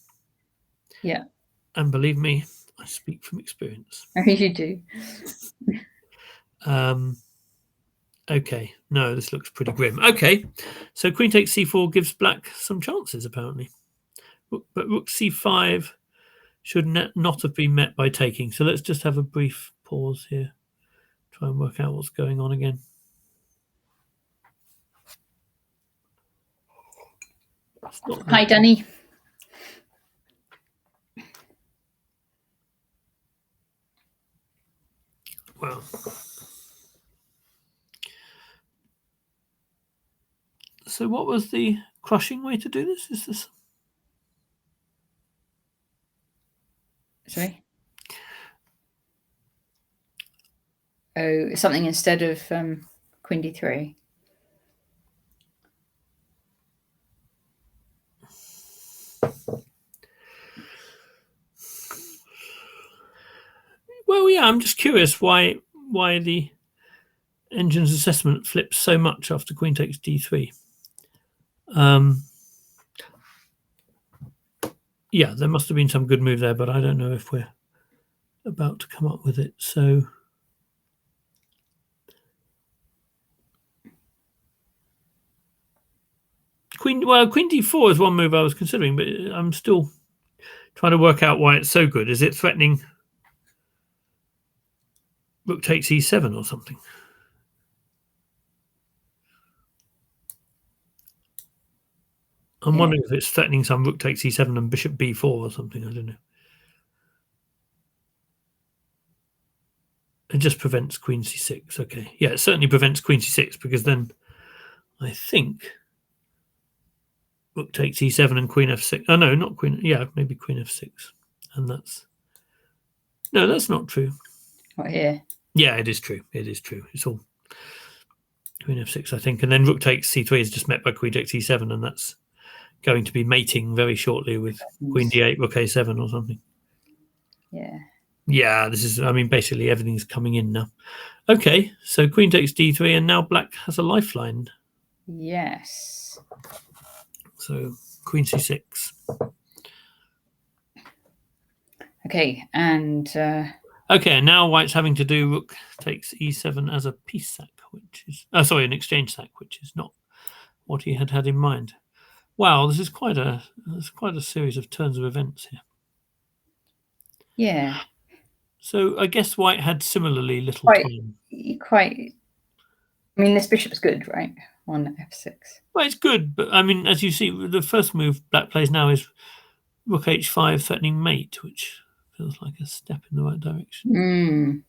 Yeah. And believe me, I speak from experience. You do. Okay, no, this looks pretty grim. Okay, so queen takes c4 gives black some chances, apparently. but rook c5 should not have been met by taking. So let's just have a brief pause here. Try and work out what's going on again. Hi, Danny. Well, so what was the crushing way to do this? Is this? Sorry. Oh, something instead of queen d3. Well, yeah, I'm just curious why the engine's assessment flips so much after queen takes d3. Yeah, there must have been some good move there, but I don't know if we're about to come up with it. So queen d4 is one move I was considering, but I'm still trying to work out why it's so good. Is it threatening rook takes e7 or something? I'm wondering if it's threatening some rook takes e7 and bishop b4 or something. I don't know. It just prevents queen c6. Okay. Yeah, it certainly prevents queen c6 because then I think rook takes e7 and queen f6. Oh, no, not queen. Yeah, maybe queen f6. And that's... No, that's not true. What here? Yeah, it is true. It is true. It's all queen f6, I think. And then rook takes c3 is just met by queen takes e7, and that's going to be mating very shortly with queen d8, rook a7 or something. Yeah. Yeah, this is, I mean, basically everything's coming in now. Okay, so queen takes d3, and now black has a lifeline. Yes. So queen c6. Okay, and okay, now white's having to do rook takes e7 as a piece sack, which is an exchange sack, which is not what he had in mind. Wow, this is quite a series of turns of events here. Yeah. So I guess white had similarly little time. Quite. I mean, this bishop's good, right? On f6. Well, it's good, but I mean, as you see, the first move black plays now is rook h5 threatening mate, which feels like a step in the right direction.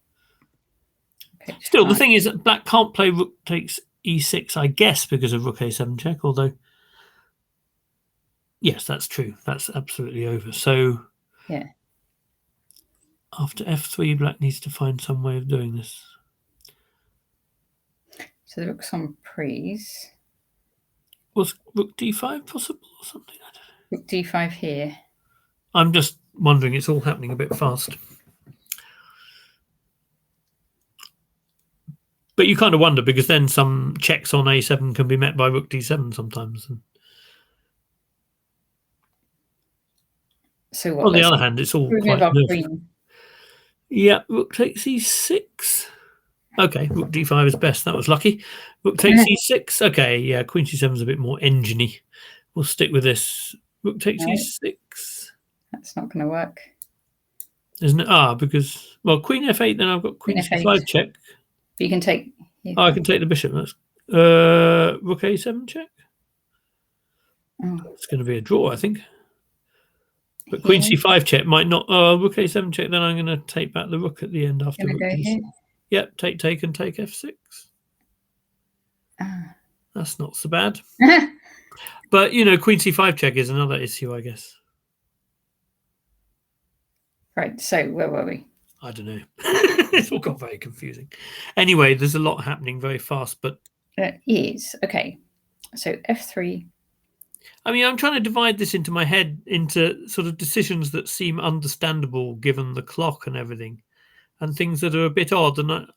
Still, the thing is that black can't play rook takes e6, I guess, because of rook a7 check, although, yes, that's true. That's absolutely over. So, yeah. After f3, black needs to find some way of doing this. So the rook's on prise. Was rook d5 possible or something? I don't know. Rook d5 here. I'm just wondering, it's all happening a bit fast. But you kind of wonder, because then some checks on a7 can be met by rook d7 sometimes. So what? On the other hand, it's all quite nervous. Yeah, rook takes e6. Okay, rook d5 is best. That was lucky. Rook takes e6. Okay, yeah, queen c7 is a bit more engine-y. We'll stick with this. Rook takes e6. That's not going to work. Isn't it? Because, well, queen f8, then I've got queen c5 check. But you can take... Oh, I can take the bishop. That's rook a7 check. Oh. It's going to be a draw, I think. But queen c5 check might not... Oh, rook a7 check, then I'm going to take back the rook at the end after rook d6. Yep, take and take f6. That's not so bad. But, you know, queen c5 check is another issue, I guess. Right, so where were we? I don't know. It's all got very confusing. Anyway, there's a lot happening very fast, but... It is. Okay, so f3. I mean, I'm trying to divide this into my head into sort of decisions that seem understandable given the clock and everything, and things that are a bit odd. And I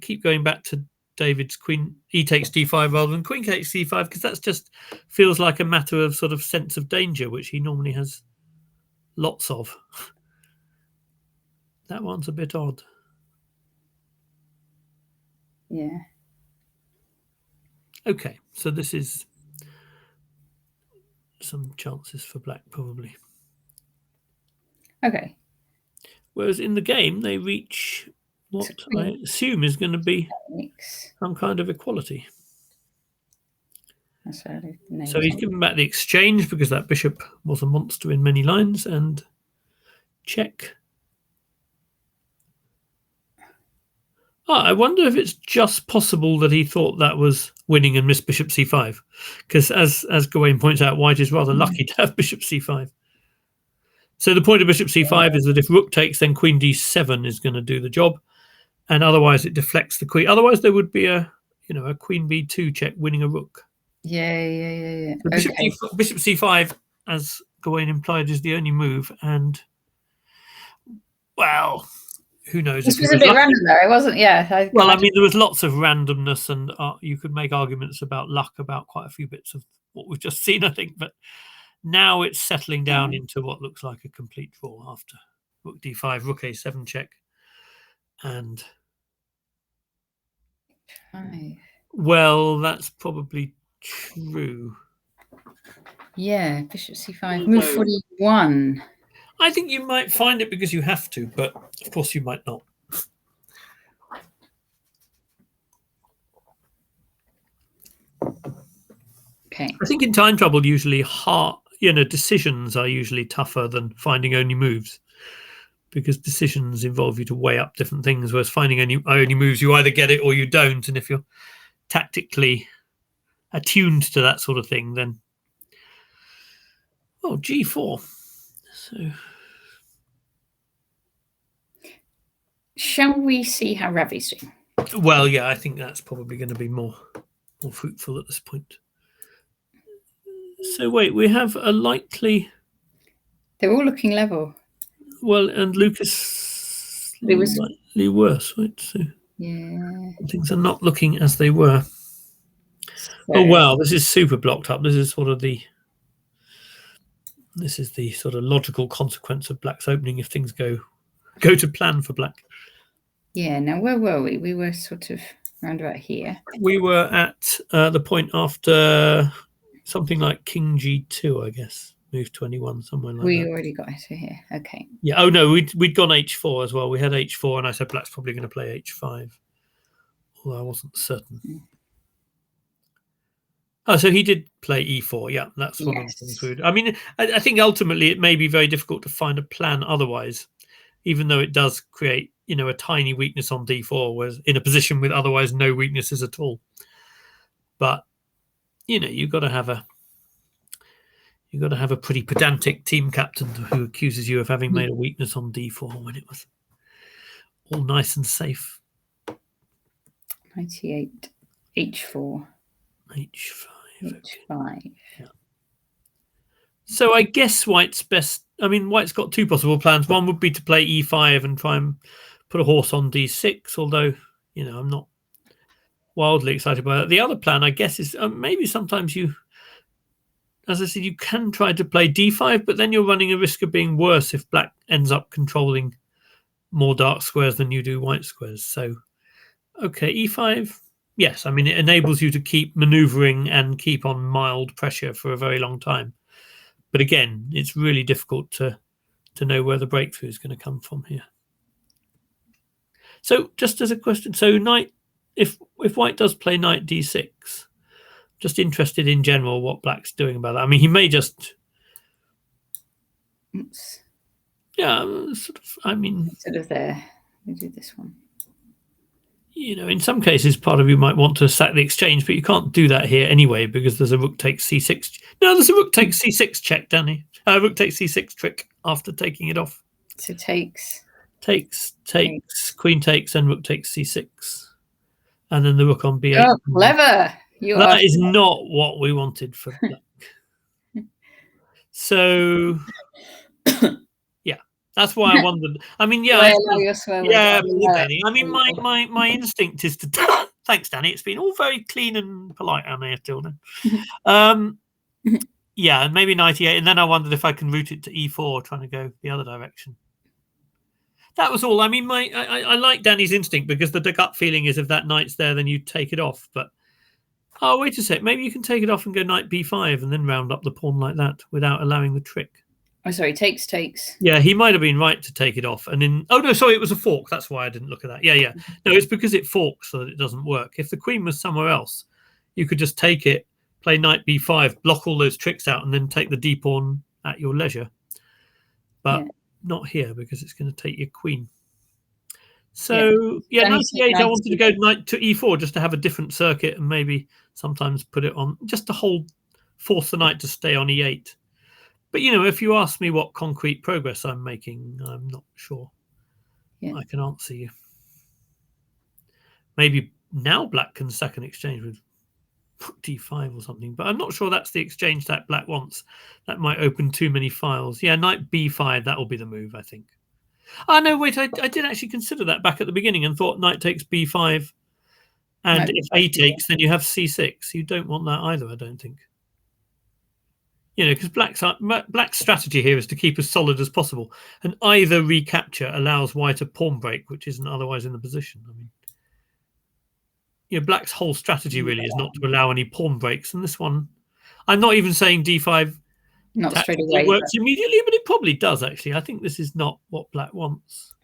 keep going back to David's queen e takes d5 rather than queen takes d5, because that's just feels like a matter of sort of sense of danger, which he normally has lots of. That one's a bit odd. Yeah. Okay, so this is some chances for black, probably. Okay. Whereas in the game, they reach what I assume is going to be some kind of equality. So he's given back the exchange because that bishop was a monster in many lines, and check. I wonder if it's just possible that he thought that was winning and missed bishop c5, because as Gawain points out, white is rather lucky to have bishop c5. So the point of bishop c5 is that if rook takes, then queen d7 is going to do the job, and otherwise it deflects the queen. Otherwise there would be a queen b2 check winning a rook. Yeah. So bishop c5, as Gawain implied, is the only move, and well, who knows? This was a bit random, though. It wasn't. Yeah. I mean, there was lots of randomness, and you could make arguments about luck about quite a few bits of what we've just seen, I think. But now it's settling down into what looks like a complete draw after rook d5, rook a7 check, and well, that's probably true. Yeah, bishop c5, move 41. I think you might find it because you have to, but of course you might not. Okay. I think in time trouble, usually decisions are usually tougher than finding only moves, because decisions involve you to weigh up different things, whereas finding only moves, you either get it or you don't. And if you're tactically attuned to that sort of thing, then g4. So shall we see how Ravi's doing? Well, yeah, I think that's probably going to be more fruitful at this point. So wait, we have a likely. They're all looking level. Well, and Lucas was slightly worse, right? So yeah, things are not looking as they were. So, oh wow, this is super blocked up. This is sort of the sort of logical consequence of Black's opening if things go to plan for Black. Yeah. Now where were we? We were sort of round about here. We were at the point after something like King G2, I guess. Move 21, somewhere like that. We already got it here. Okay. Yeah. Oh no, we'd gone H4 as well. We had H4, and I said Black's probably going to play H5, although I wasn't certain. Oh, so he did play E4. Yeah, that's one of the things. I mean, I think ultimately it may be very difficult to find a plan otherwise, even though it does create a tiny weakness on D4, whereas in a position with otherwise no weaknesses at all. But you've got to have a pretty pedantic team captain who accuses you of having made a weakness on D4 when it was all nice and safe. 98, H4. H5. H5. Yeah. So I guess White's best. I mean, White's got two possible plans. One would be to play E5 and try and put a horse on D6, although, I'm not wildly excited by that. The other plan, I guess, is maybe sometimes as I said, you can try to play D5, but then you're running a risk of being worse if Black ends up controlling more dark squares than you do white squares. So, okay, E5, yes. I mean, it enables you to keep maneuvering and keep on mild pressure for a very long time. But again, it's really difficult to know where the breakthrough is going to come from here. So just as a question, so knight, if White does play knight D6, just interested in general what Black's doing about that. I mean, he may just... Oops. Yeah, sort of, I mean... Sort of there. We do this one. In some cases, part of you might want to sack the exchange, but you can't do that here anyway because there's a rook takes c6. No, there's a rook takes c6 check, Danny. Rook takes c6 trick after taking it off. So takes, queen takes, and rook takes c6. And then the rook on b8. Oh, clever. That is not what we wanted for Black. So... That's why I wondered. I mean, yeah, Danny. I mean, my instinct is to. Thanks, Danny. It's been all very clean and polite on here till then. Yeah, and maybe 98, and then I wondered if I can route it to E4, trying to go the other direction. That was all. I mean, I like Danny's instinct because the gut feeling is if that knight's there, then you take it off. But wait a sec, maybe you can take it off and go knight B5 and then round up the pawn like that without allowing the trick. Oh, sorry, takes. Yeah, he might have been right to take it off. And in no, sorry, it was a fork. That's why I didn't look at that. Yeah. No, it's because it forks so that it doesn't work. If the queen was somewhere else, you could just take it, play knight b5, block all those tricks out, and then take the d pawn at your leisure. But not here because it's going to take your queen. So yeah, 98. I wanted to go knight to e4 just to have a different circuit and maybe sometimes put it on just to force the knight to stay on e8. But if you ask me what concrete progress I'm making, I'm not sure I can answer you. Maybe now black can sack an exchange with d5 or something, but I'm not sure that's the exchange that black wants. That might open too many files. Yeah, knight b5, that will be the move, I think. Oh, no, wait, I did actually consider that back at the beginning and thought knight takes b5. And if a takes, then you have c6. You don't want that either, I don't think. Because black's strategy here is to keep as solid as possible. And either recapture allows white a pawn break, which isn't otherwise in the position. I mean, black's whole strategy really is not to allow any pawn breaks. And this one, I'm not even saying d5 not straight away works immediately, but it probably does actually. I think this is not what black wants.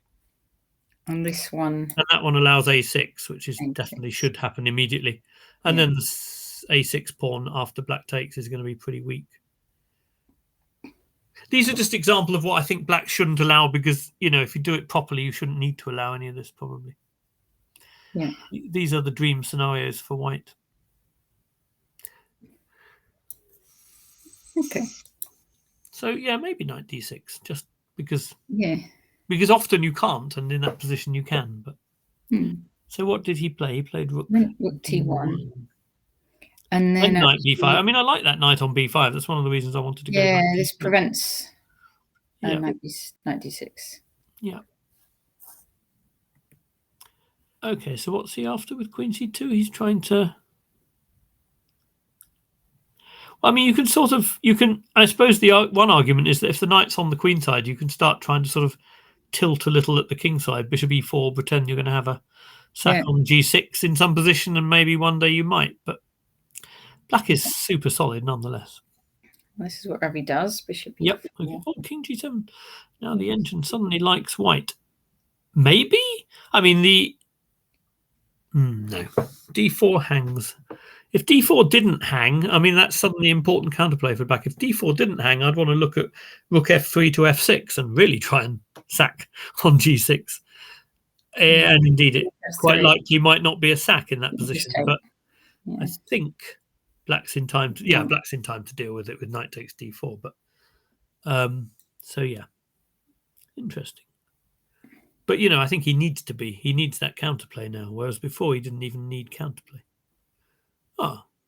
And this one, and that one allows a6, which is definitely should happen immediately. And then the a6 pawn after black takes is going to be pretty weak. These are just examples of what I think black shouldn't allow because if you do it properly, you shouldn't need to allow any of this probably. Yeah, these are the dream scenarios for white. Okay. So yeah, maybe knight d6, just because. Yeah. Because often you can't, and in that position you can. But so what did he play? He played rook t1, and then knight b5. I mean, I like that knight on b5. That's one of the reasons I wanted to go. Yeah, this prevents knight d6. Yeah. Okay, so what's he after with queen c2? He's trying to. I mean, I suppose the one argument is that if the knight's on the queen side, you can start trying to sort of tilt a little at the king side, bishop e4, pretend you're going to have a sack on g6 in some position, and maybe one day you might. But black is super solid nonetheless. This is what Ravi does. Bishop e4. Yep. Okay. Oh, king g7. Now the engine suddenly likes white. Maybe? I mean, no. d4 hangs. If d4 didn't hang, I mean, that's suddenly important counterplay for black. If d4 didn't hang, I'd want to look at rook f3 to f6 and really try and sack on g6. And indeed, it's quite likely might not be a sack in that position. But I think black's in time to, black's in time to deal with it with knight takes d4. But so yeah, interesting. But I think he needs that counterplay now, whereas before he didn't even need counterplay.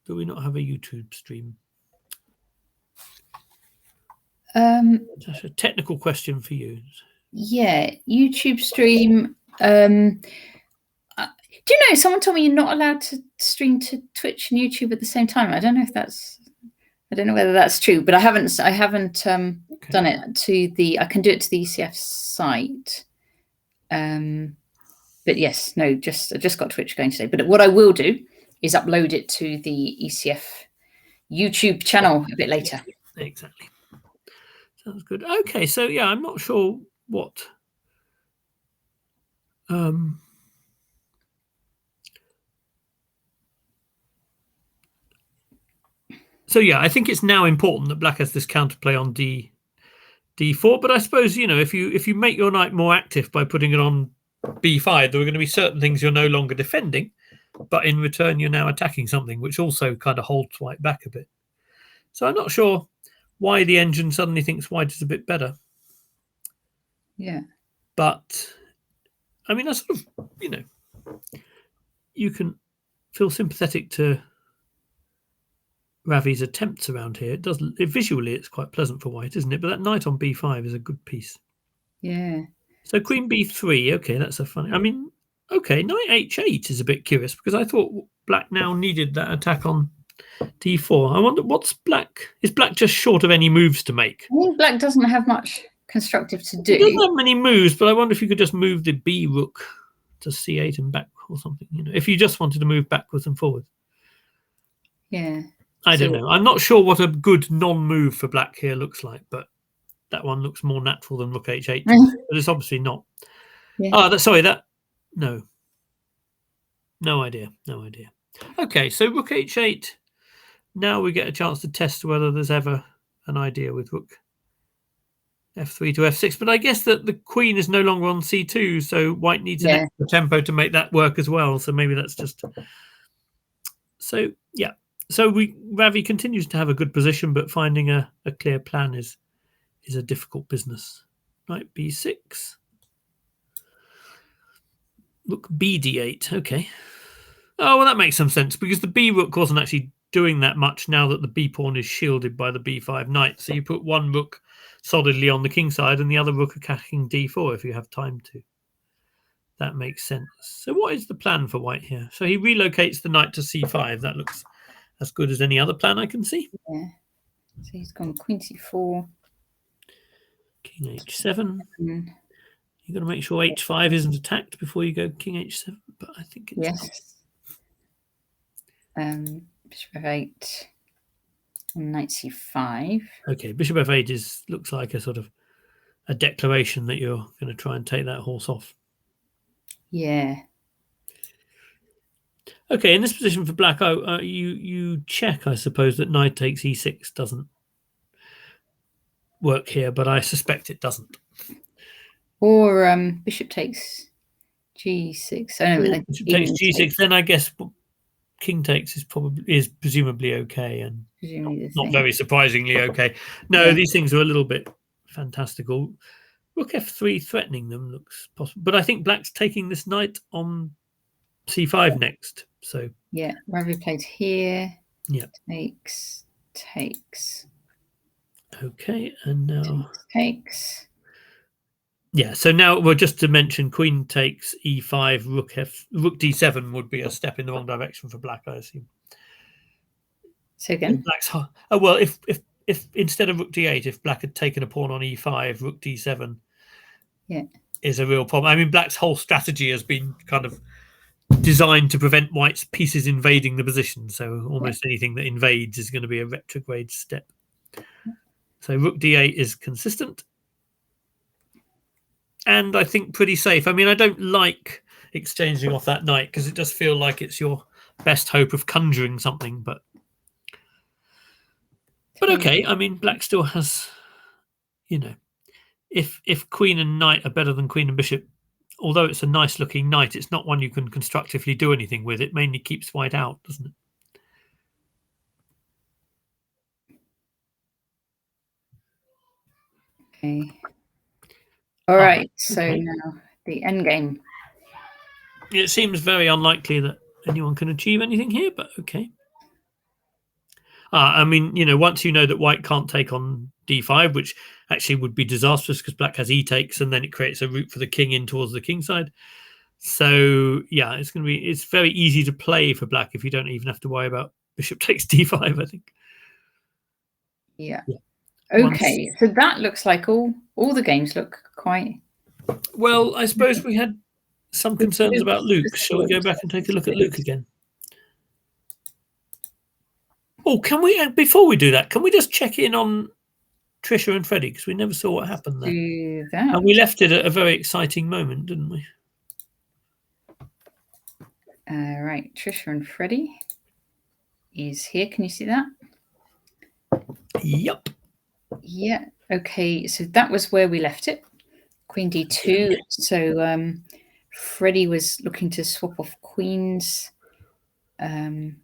Do we not have a YouTube stream? Natasha, technical question for you. Yeah, YouTube stream. Do you know, someone told me you're not allowed to stream to Twitch and YouTube at the same time. I don't know whether that's true, but I haven't done it to the. I can do it to the ECF site. But yes, no, I just got Twitch going today. But what I will do is upload it to the ECF YouTube channel a bit later. Exactly. Sounds good. Okay, so yeah, I'm not sure what. So yeah, I think it's now important that black has this counterplay on d4. But I suppose if you make your knight more active by putting it on b5, there are going to be certain things you're no longer defending, but in return you're now attacking something, which also kind of holds white back a bit. So I'm not sure why the engine suddenly thinks white is a bit better. Yeah. But I mean, I sort of, you can feel sympathetic to Ravi's attempts around here. Visually it's quite pleasant for white, isn't it? But that knight on b5 is a good piece. Yeah. So queen b3, okay, that's a funny. I mean, okay, knight h8 is a bit curious because I thought black now needed that attack on d4. I wonder is black just short of any moves to make? I think black doesn't have much constructive to do. He doesn't have many moves, but I wonder if you could just move the b rook to c8 and back or something, if you just wanted to move backwards and forwards. Yeah. I don't know. I'm not sure what a good non-move for black here looks like, but that one looks more natural than rook h8, but it's obviously not. Yeah. Oh, no idea. Okay, so rook h8. Now we get a chance to test whether there's ever an idea with rook f3 to f6, but I guess that the queen is no longer on c2, so white needs an extra tempo to make that work as well. So maybe that's just so. Yeah, so Ravi continues to have a good position, but finding a clear plan is a difficult business. Knight b6, rook bd8. Okay. Oh well, that makes some sense because the b rook wasn't actually doing that much now that the b pawn is shielded by the b5 knight. So you put one rook solidly on the king side and the other rook attacking d4 if you have time to. That makes sense. So what is the plan for white here? So he relocates the knight to c5. That looks as good as any other plan I can see. Yeah. So he's gone queen c4. King h7. You've got to make sure h5 isn't attacked before you go king h7, but I think it's not. Bishop f8 and knight c5. Okay, bishop f8 looks like a sort of a declaration that you're going to try and take that horse off. Yeah. Okay, in this position for black, you check, I suppose, that knight takes e6 doesn't work here, but I suspect it doesn't. Or bishop takes g6. Oh, no, bishop takes g6. Then I guess king takes is presumably okay, and not very surprisingly okay. No, these things are a little bit fantastical. Rook f3 threatening them looks possible, but I think black's taking this knight on c5 next. So yeah, Ravi played here. Yeah, takes. Okay, and now takes. Yeah, so now, well, just to mention, queen takes e5, rook d7 would be a step in the wrong direction for black, I assume. So again, black's well, if instead of rook d8, if black had taken a pawn on e5, rook d7, is a real problem. I mean, black's whole strategy has been kind of designed to prevent white's pieces invading the position. So almost anything that invades is going to be a retrograde step. So rook d8 is consistent. And I think pretty safe. I mean, I don't like exchanging off that knight because it does feel like it's your best hope of conjuring something. But okay, I mean, black still has, if queen and knight are better than queen and bishop, although it's a nice looking knight, it's not one you can constructively do anything with. It mainly keeps white out, doesn't it? Okay. All right, so now the end game. It seems very unlikely that anyone can achieve anything here, but okay. I mean, once you know that white can't take on d5, which actually would be disastrous because black has e takes, and then it creates a route for the king in towards the king side. So yeah, it's very easy to play for black if you don't even have to worry about bishop takes d5, I think. Yeah. Okay, so that looks like all the games look quite well. I suppose we had some concerns about Luke. Shall we go back and take a look at Luke again? Oh, can we? Before we do that, can we just check in on Trisha and Freddie because we never saw what happened there. Do that. And we left it at a very exciting moment, didn't we? Right, Trisha and Freddie is here. Can you see that? Yep. Yeah. Okay. So that was where we left it. Queen d2. So Freddie was looking to swap off queens. Kind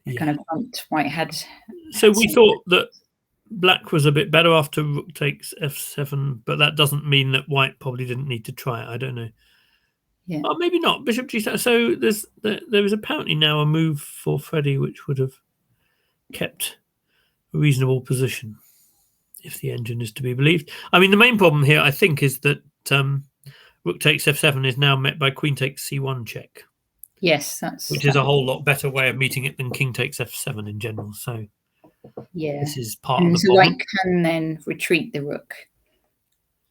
of bumped white had. So we thought that black was a bit better after rook takes f7, but that doesn't mean that white probably didn't need to try it. I don't know. Yeah. Oh, maybe not. Bishop g7. So there is apparently now a move for Freddie which would have kept a reasonable position, if the engine is to be believed. I mean, the main problem here, I think, is that rook takes f7 is now met by queen takes c1 check. Yes, which is a whole lot better way of meeting it than king takes f7 in general. So yeah, this is part of the problem. White can then retreat the rook.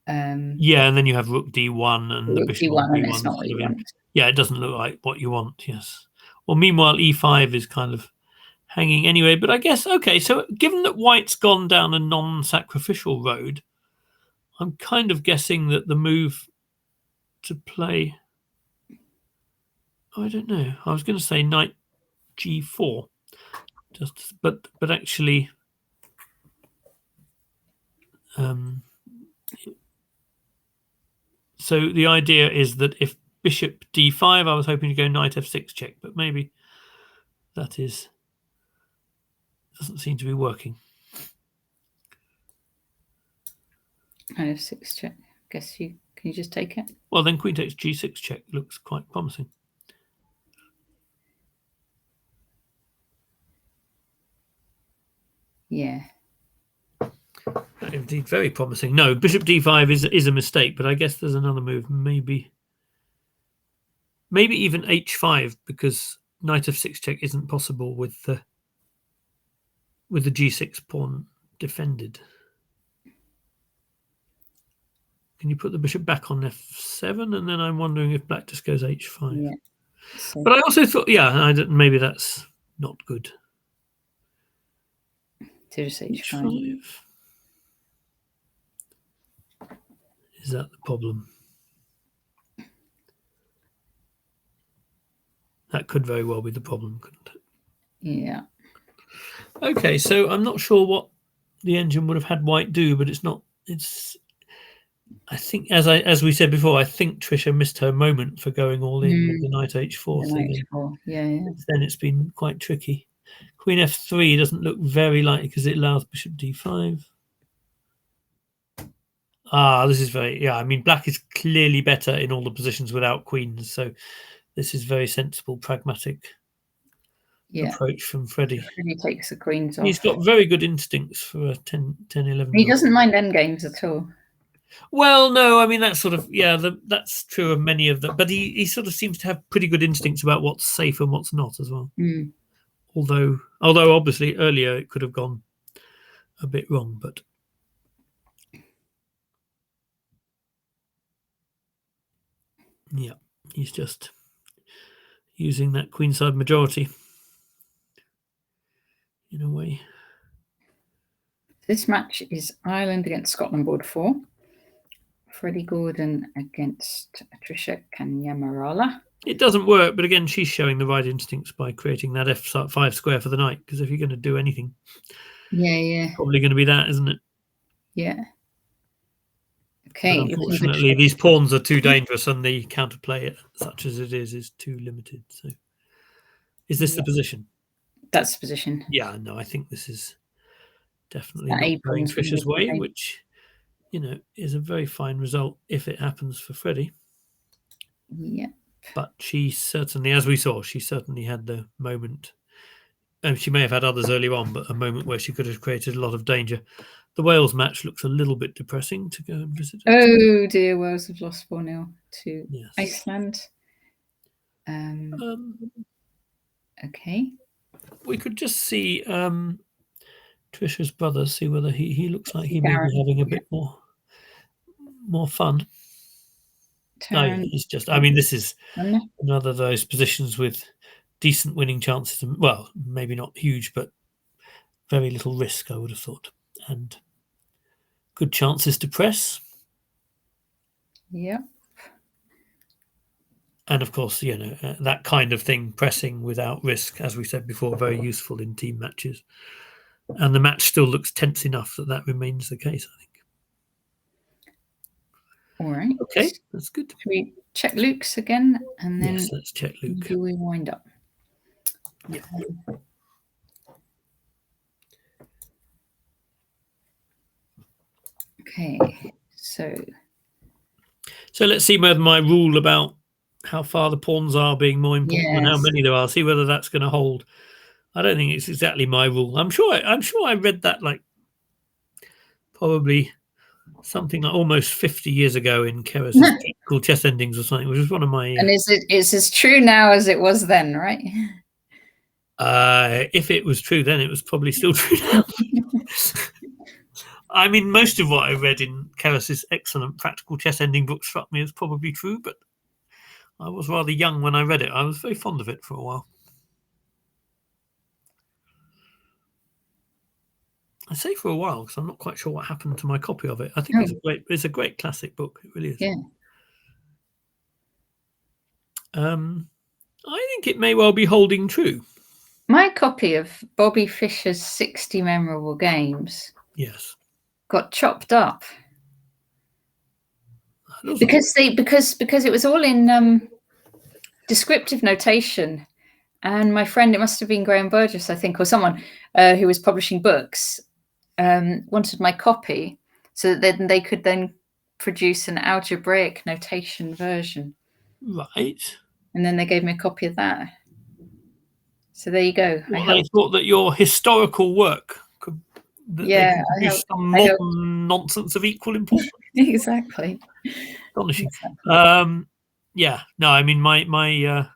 Yeah, and then you have rook d1 and the bishop d1, and d1 it's not what you want. Yeah, it doesn't look like what you want. Yes. Well, meanwhile, e5 is kind of hanging anyway. But I guess okay. So given that white's gone down a non-sacrificial road, I'm kind of guessing that the move to play. Oh, I don't know. I was going to say knight g4, but actually, so the idea is that if bishop d5, I was hoping to go knight f6 check, but maybe that doesn't seem to be working. Knight f6 check. Guess can you just take it? Well, then queen takes g6 check looks quite promising. Yeah. Indeed, very promising. No, bishop d5 is a mistake, but I guess there's another move. Maybe even h5, because knight f6 check isn't possible with the g6 pawn defended. Can you put the bishop back on f7? And then I'm wondering if black just goes h5. Yeah. So, but I also thought, maybe that's not good. to just h5. Is that the problem? That could very well be the problem, couldn't it? Yeah. Okay, so I'm not sure what the engine would have had white do, but it's not. I think, as we said before, I think Trisha missed her moment for going all in with the knight h4 thing. Yeah. Then it's been quite tricky. Queen f3 doesn't look very likely because it allows bishop d5. This is very, I mean, black is clearly better in all the positions without queens, so this is very sensible, pragmatic approach from Freddie. Freddie takes the queens off. He's got very good instincts for a 10, 11. He doesn't mind endgames at all. Well, no, I mean, that's sort of, that's true of many of them, but he sort of seems to have pretty good instincts about what's safe and what's not as well. Although obviously earlier it could have gone a bit wrong, but yeah, he's just using that queenside majority in a way. This match is Ireland against Scotland, board 4. Freddie Gordon against Trisha Kanyamarala. It doesn't work, but again, she's showing the right instincts by creating that f5 square for the knight, because if you're going to do anything, probably going to be that, isn't it? Yeah. Okay. But unfortunately, these pawns are too dangerous, and the counterplay, such as it is too limited. So, is this the position? That's the position. Yeah, no, I think this is definitely not going Trisha's way, which, is a very fine result if it happens for Freddie. Yeah. But she certainly, as we saw, she certainly had the moment. She may have had others earlier on, but a moment where she could have created a lot of danger. The Wales match looks a little bit depressing to go and visit. Oh dear, Wales have lost 4-0 to Iceland. Okay. We could just see Trisha's brother, see whether he looks like he may be having a bit more fun. No, he's just, I mean, this is another of those positions with decent winning chances. Well, maybe not huge, but very little risk, I would have thought. And good chances to press. Yeah. And of course, that kind of thing, pressing without risk, as we said before, very useful in team matches. And the match still looks tense enough that remains the case, I think. All right. Okay, that's good. Should we check Luke's again? And then let's check Luke. Do we wind up? Yeah. Okay, so let's see whether my rule about how far the pawns are being more important than how many there are. See whether that's going to hold. I don't think it's exactly my rule. I'm sure I read that like probably something like almost 50 years ago in Keras' Practical Chess Endings or something, which was one of my. And it's as true now as it was then, right? If it was true then, it was probably still true now. I mean, most of what I read in Keras' excellent Practical Chess Ending book struck me as probably true, but I was rather young when I read it. I was very fond of it for a while. I say for a while because I'm not quite sure what happened to my copy of it. I think it's a great classic book. It really is. Yeah. I think it may well be holding true. My copy of Bobby Fischer's 60 Memorable Games, yes, got chopped up because it was all in descriptive notation. And my friend, it must have been Graham Burgess, I think, or someone who was publishing books, wanted my copy so that then they could then produce an algebraic notation version. Right. And then they gave me a copy of that. So there you go. Well, I thought that your historical work could produce some modern nonsense of equal importance. Exactly. Astonishing. Exactly. Yeah. No, I mean my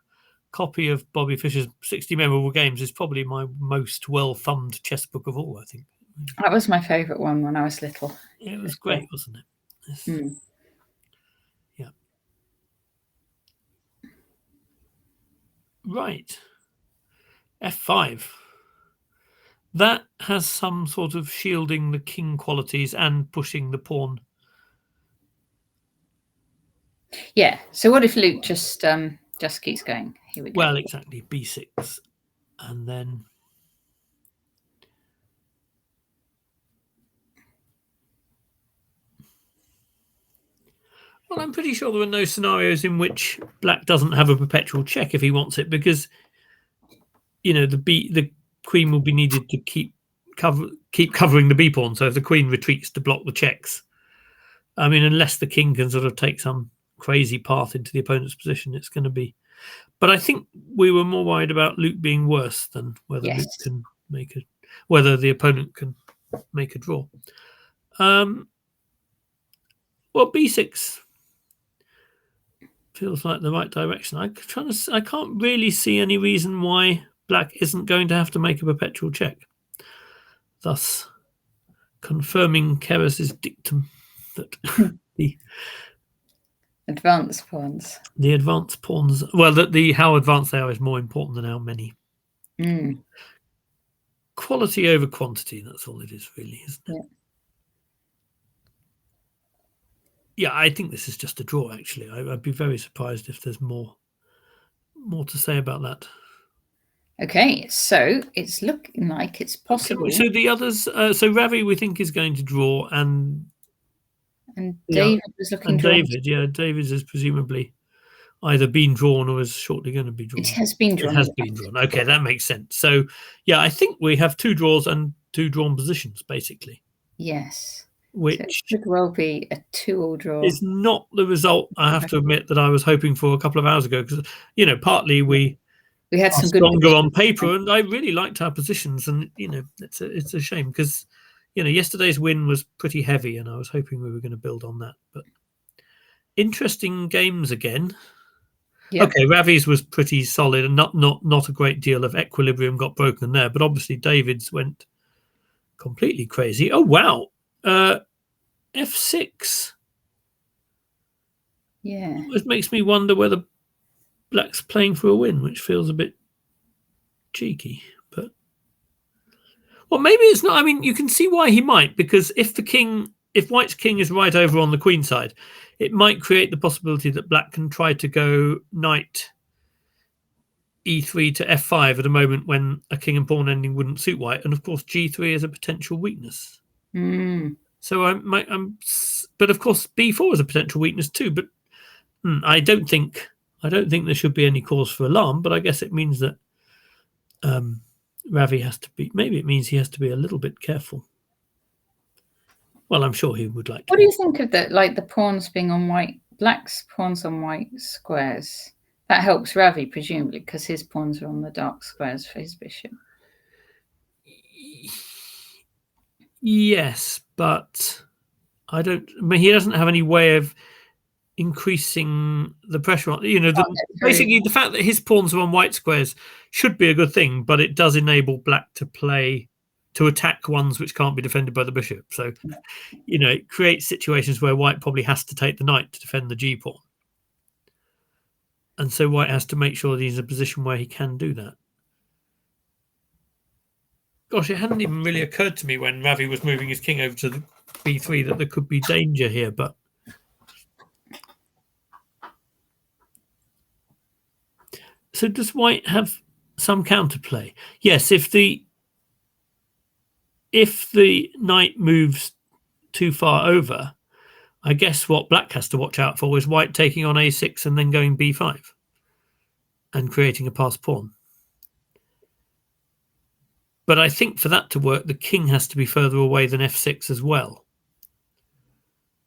copy of Bobby Fischer's 60 Memorable Games is probably my most well-thumbed chess book of all, I think. That was my favourite one when I was little. It was great, wasn't it? Yeah. Right. F5. That has some sort of shielding the king qualities and pushing the pawn. Yeah. So what if Luke just keeps going? Here we go. Well, exactly. B6, and then well, I'm pretty sure there are no scenarios in which Black doesn't have a perpetual check if he wants it, because the queen will be needed to keep covering the B pawn. So if the queen retreats to block the checks, I mean, unless the king can sort of take some crazy path into the opponent's position, it's going to be. But I think we were more worried about Luke being worse than whether Luke can whether the opponent can make a draw. Well, B6 feels like the right direction. I can't really see any reason why Black isn't going to have to make a perpetual check, thus confirming Keres's dictum that the advanced pawns. The advanced pawns. Well, how advanced they are is more important than how many. Quality over quantity. That's all it is, really, isn't it? Yeah, I think this is just a draw. Actually, I'd be very surprised if there's more to say about that. Okay, so it's looking like it's possible. So the others. So Ravi, we think, is going to draw, and David was looking. And David is presumably either been drawn or is shortly going to be drawn. It has been drawn. It has been drawn. Okay, that makes sense. So, yeah, I think we have 2 draws and 2 drawn positions, basically. Yes. Which so it could well be a 2-all draw. Is not the result, I have to admit, that I was hoping for a couple of hours ago, because, partly we had some good stronger on paper, and I really liked our positions, and, it's a shame, because, yesterday's win was pretty heavy, and I was hoping we were going to build on that. But interesting games again. Yep. Okay, Ravi's was pretty solid, and not a great deal of equilibrium got broken there. But obviously, David's went completely crazy. Oh wow, F6. Yeah, it makes me wonder whether Black's playing for a win, which feels a bit cheeky. But maybe it's not. I mean, you can see why he might, because if White's king is right over on the queen side, it might create the possibility that Black can try to go knight e3 to f5 at a moment when a king and pawn ending wouldn't suit White, and of course g3 is a potential weakness. So but of course b4 is a potential weakness too. But I don't think there should be any cause for alarm. But I guess it means that Ravi has to be. Maybe it means he has to be a little bit careful. Well, I'm sure he would like to. What do you think of that? Like the pawns being on white, Black's pawns on white squares. That helps Ravi, presumably, because his pawns are on the dark squares for his bishop. Yes, but I mean, he doesn't have any way of increasing the pressure on. Basically, the fact that his pawns are on white squares should be a good thing, but it does enable Black to attack ones which can't be defended by the bishop. So, it creates situations where White probably has to take the knight to defend the g pawn. And so White has to make sure that he's in a position where he can do that. Gosh, it hadn't even really occurred to me when Ravi was moving his king over to the b3 that there could be danger here, but so does white have some counterplay? Yes, if the knight moves too far over, I guess what black has to watch out for is white taking on a6 and then going b5 and creating a passed pawn. But I think for that to work, the king has to be further away than f6 as well.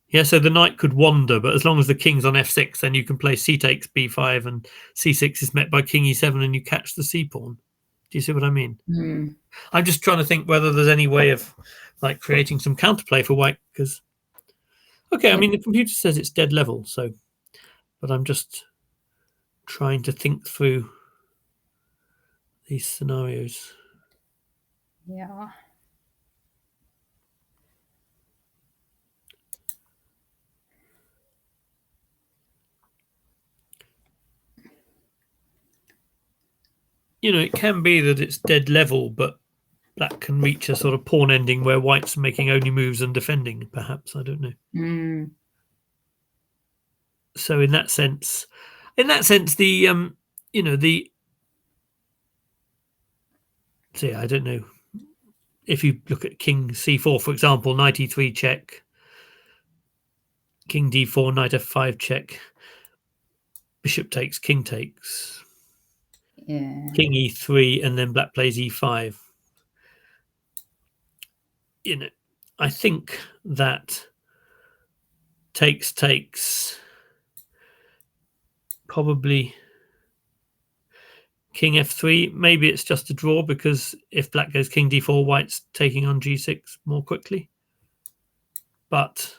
Yeah, so the knight could wander, but as long as the king's on f6, then you can play c takes b5 and c6 is met by king e7 and you catch the c pawn. Do you see what I mean? Mm. I'm just trying to think whether there's any way of like creating some counterplay for white, because okay, I mean the computer says it's dead level, so but I'm just trying to think through these scenarios. Yeah. You know, it can be that it's dead level, but black can reach a sort of pawn ending where white's making only moves and defending, perhaps. I don't know. Mm. So in that sense, the you know, the see, I don't know. If you look at king c4, for example, knight e3 check, king d4, knight f5 check, bishop takes, king takes, Yeah. king e3, and then black plays e5. You know, I think that takes probably king f3. Maybe it's just a draw because if black goes king d4, white's taking on g6 more quickly. But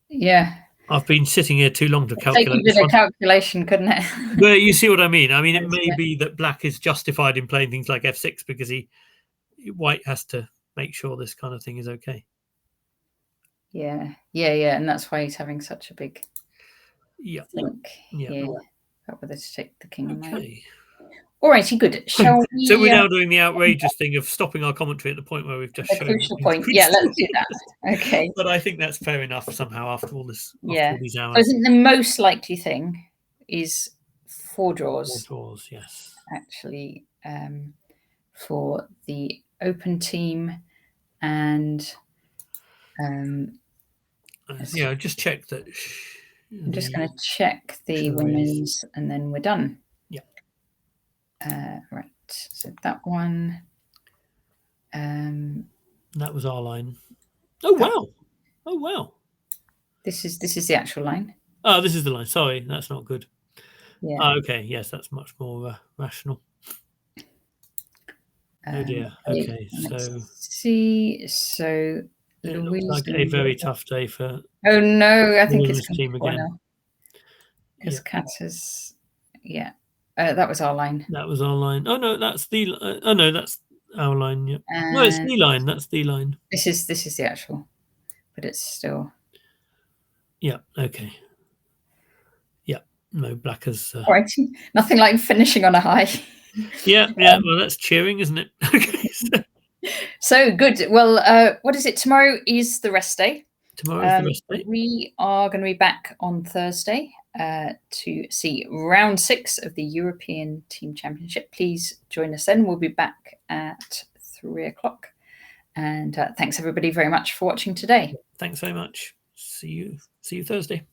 Yeah. I've been sitting here too long to calculate. Take a bit of calculation, couldn't it? But you see what I mean? I mean, it may be that black is justified in playing things like f6 because white has to make sure this kind of thing is okay. Yeah, and that's why he's having such a big think here about whether to take the king. Okay. All righty, good. Shall we? So we're now doing the outrageous thing of stopping our commentary at the point where we've just shown crucial point. Yeah, let's do that. Okay. But I think that's fair enough somehow after all this. Yeah. After all these hours. I think the most likely thing is 4 draws. 4 draws, yes. Actually, for the open team, and yeah, just check that. I'm just going to check the women's, and then we're done. Yeah. Right. So that one. That was our line. Oh wow! Oh wow! This is the actual line. Oh, this is the line. Sorry, that's not good. Yeah. Oh, okay. Yes, that's much more rational. Oh dear. Okay, so see. So it looks like a very tough day for. Oh no! I think it's team again. Because Katz's, yeah. That was our line. That was our line. Oh no, that's the. Oh no, that's our line. Yeah. No, it's the line. That's the line. This is the actual, but it's still. Yeah. Okay. Yeah. No, black has. Right. Nothing like finishing on a high. Yeah. Yeah. Well, that's cheering, isn't it? Okay. So good. Well, what is it? Tomorrow is the rest day. Tomorrow is the rest day. We are going to be back on Thursday to see round 6 of the European Team Championship. Please join us then. We'll be back at 3 o'clock. And thanks everybody very much for watching today. Thanks very much. See you Thursday.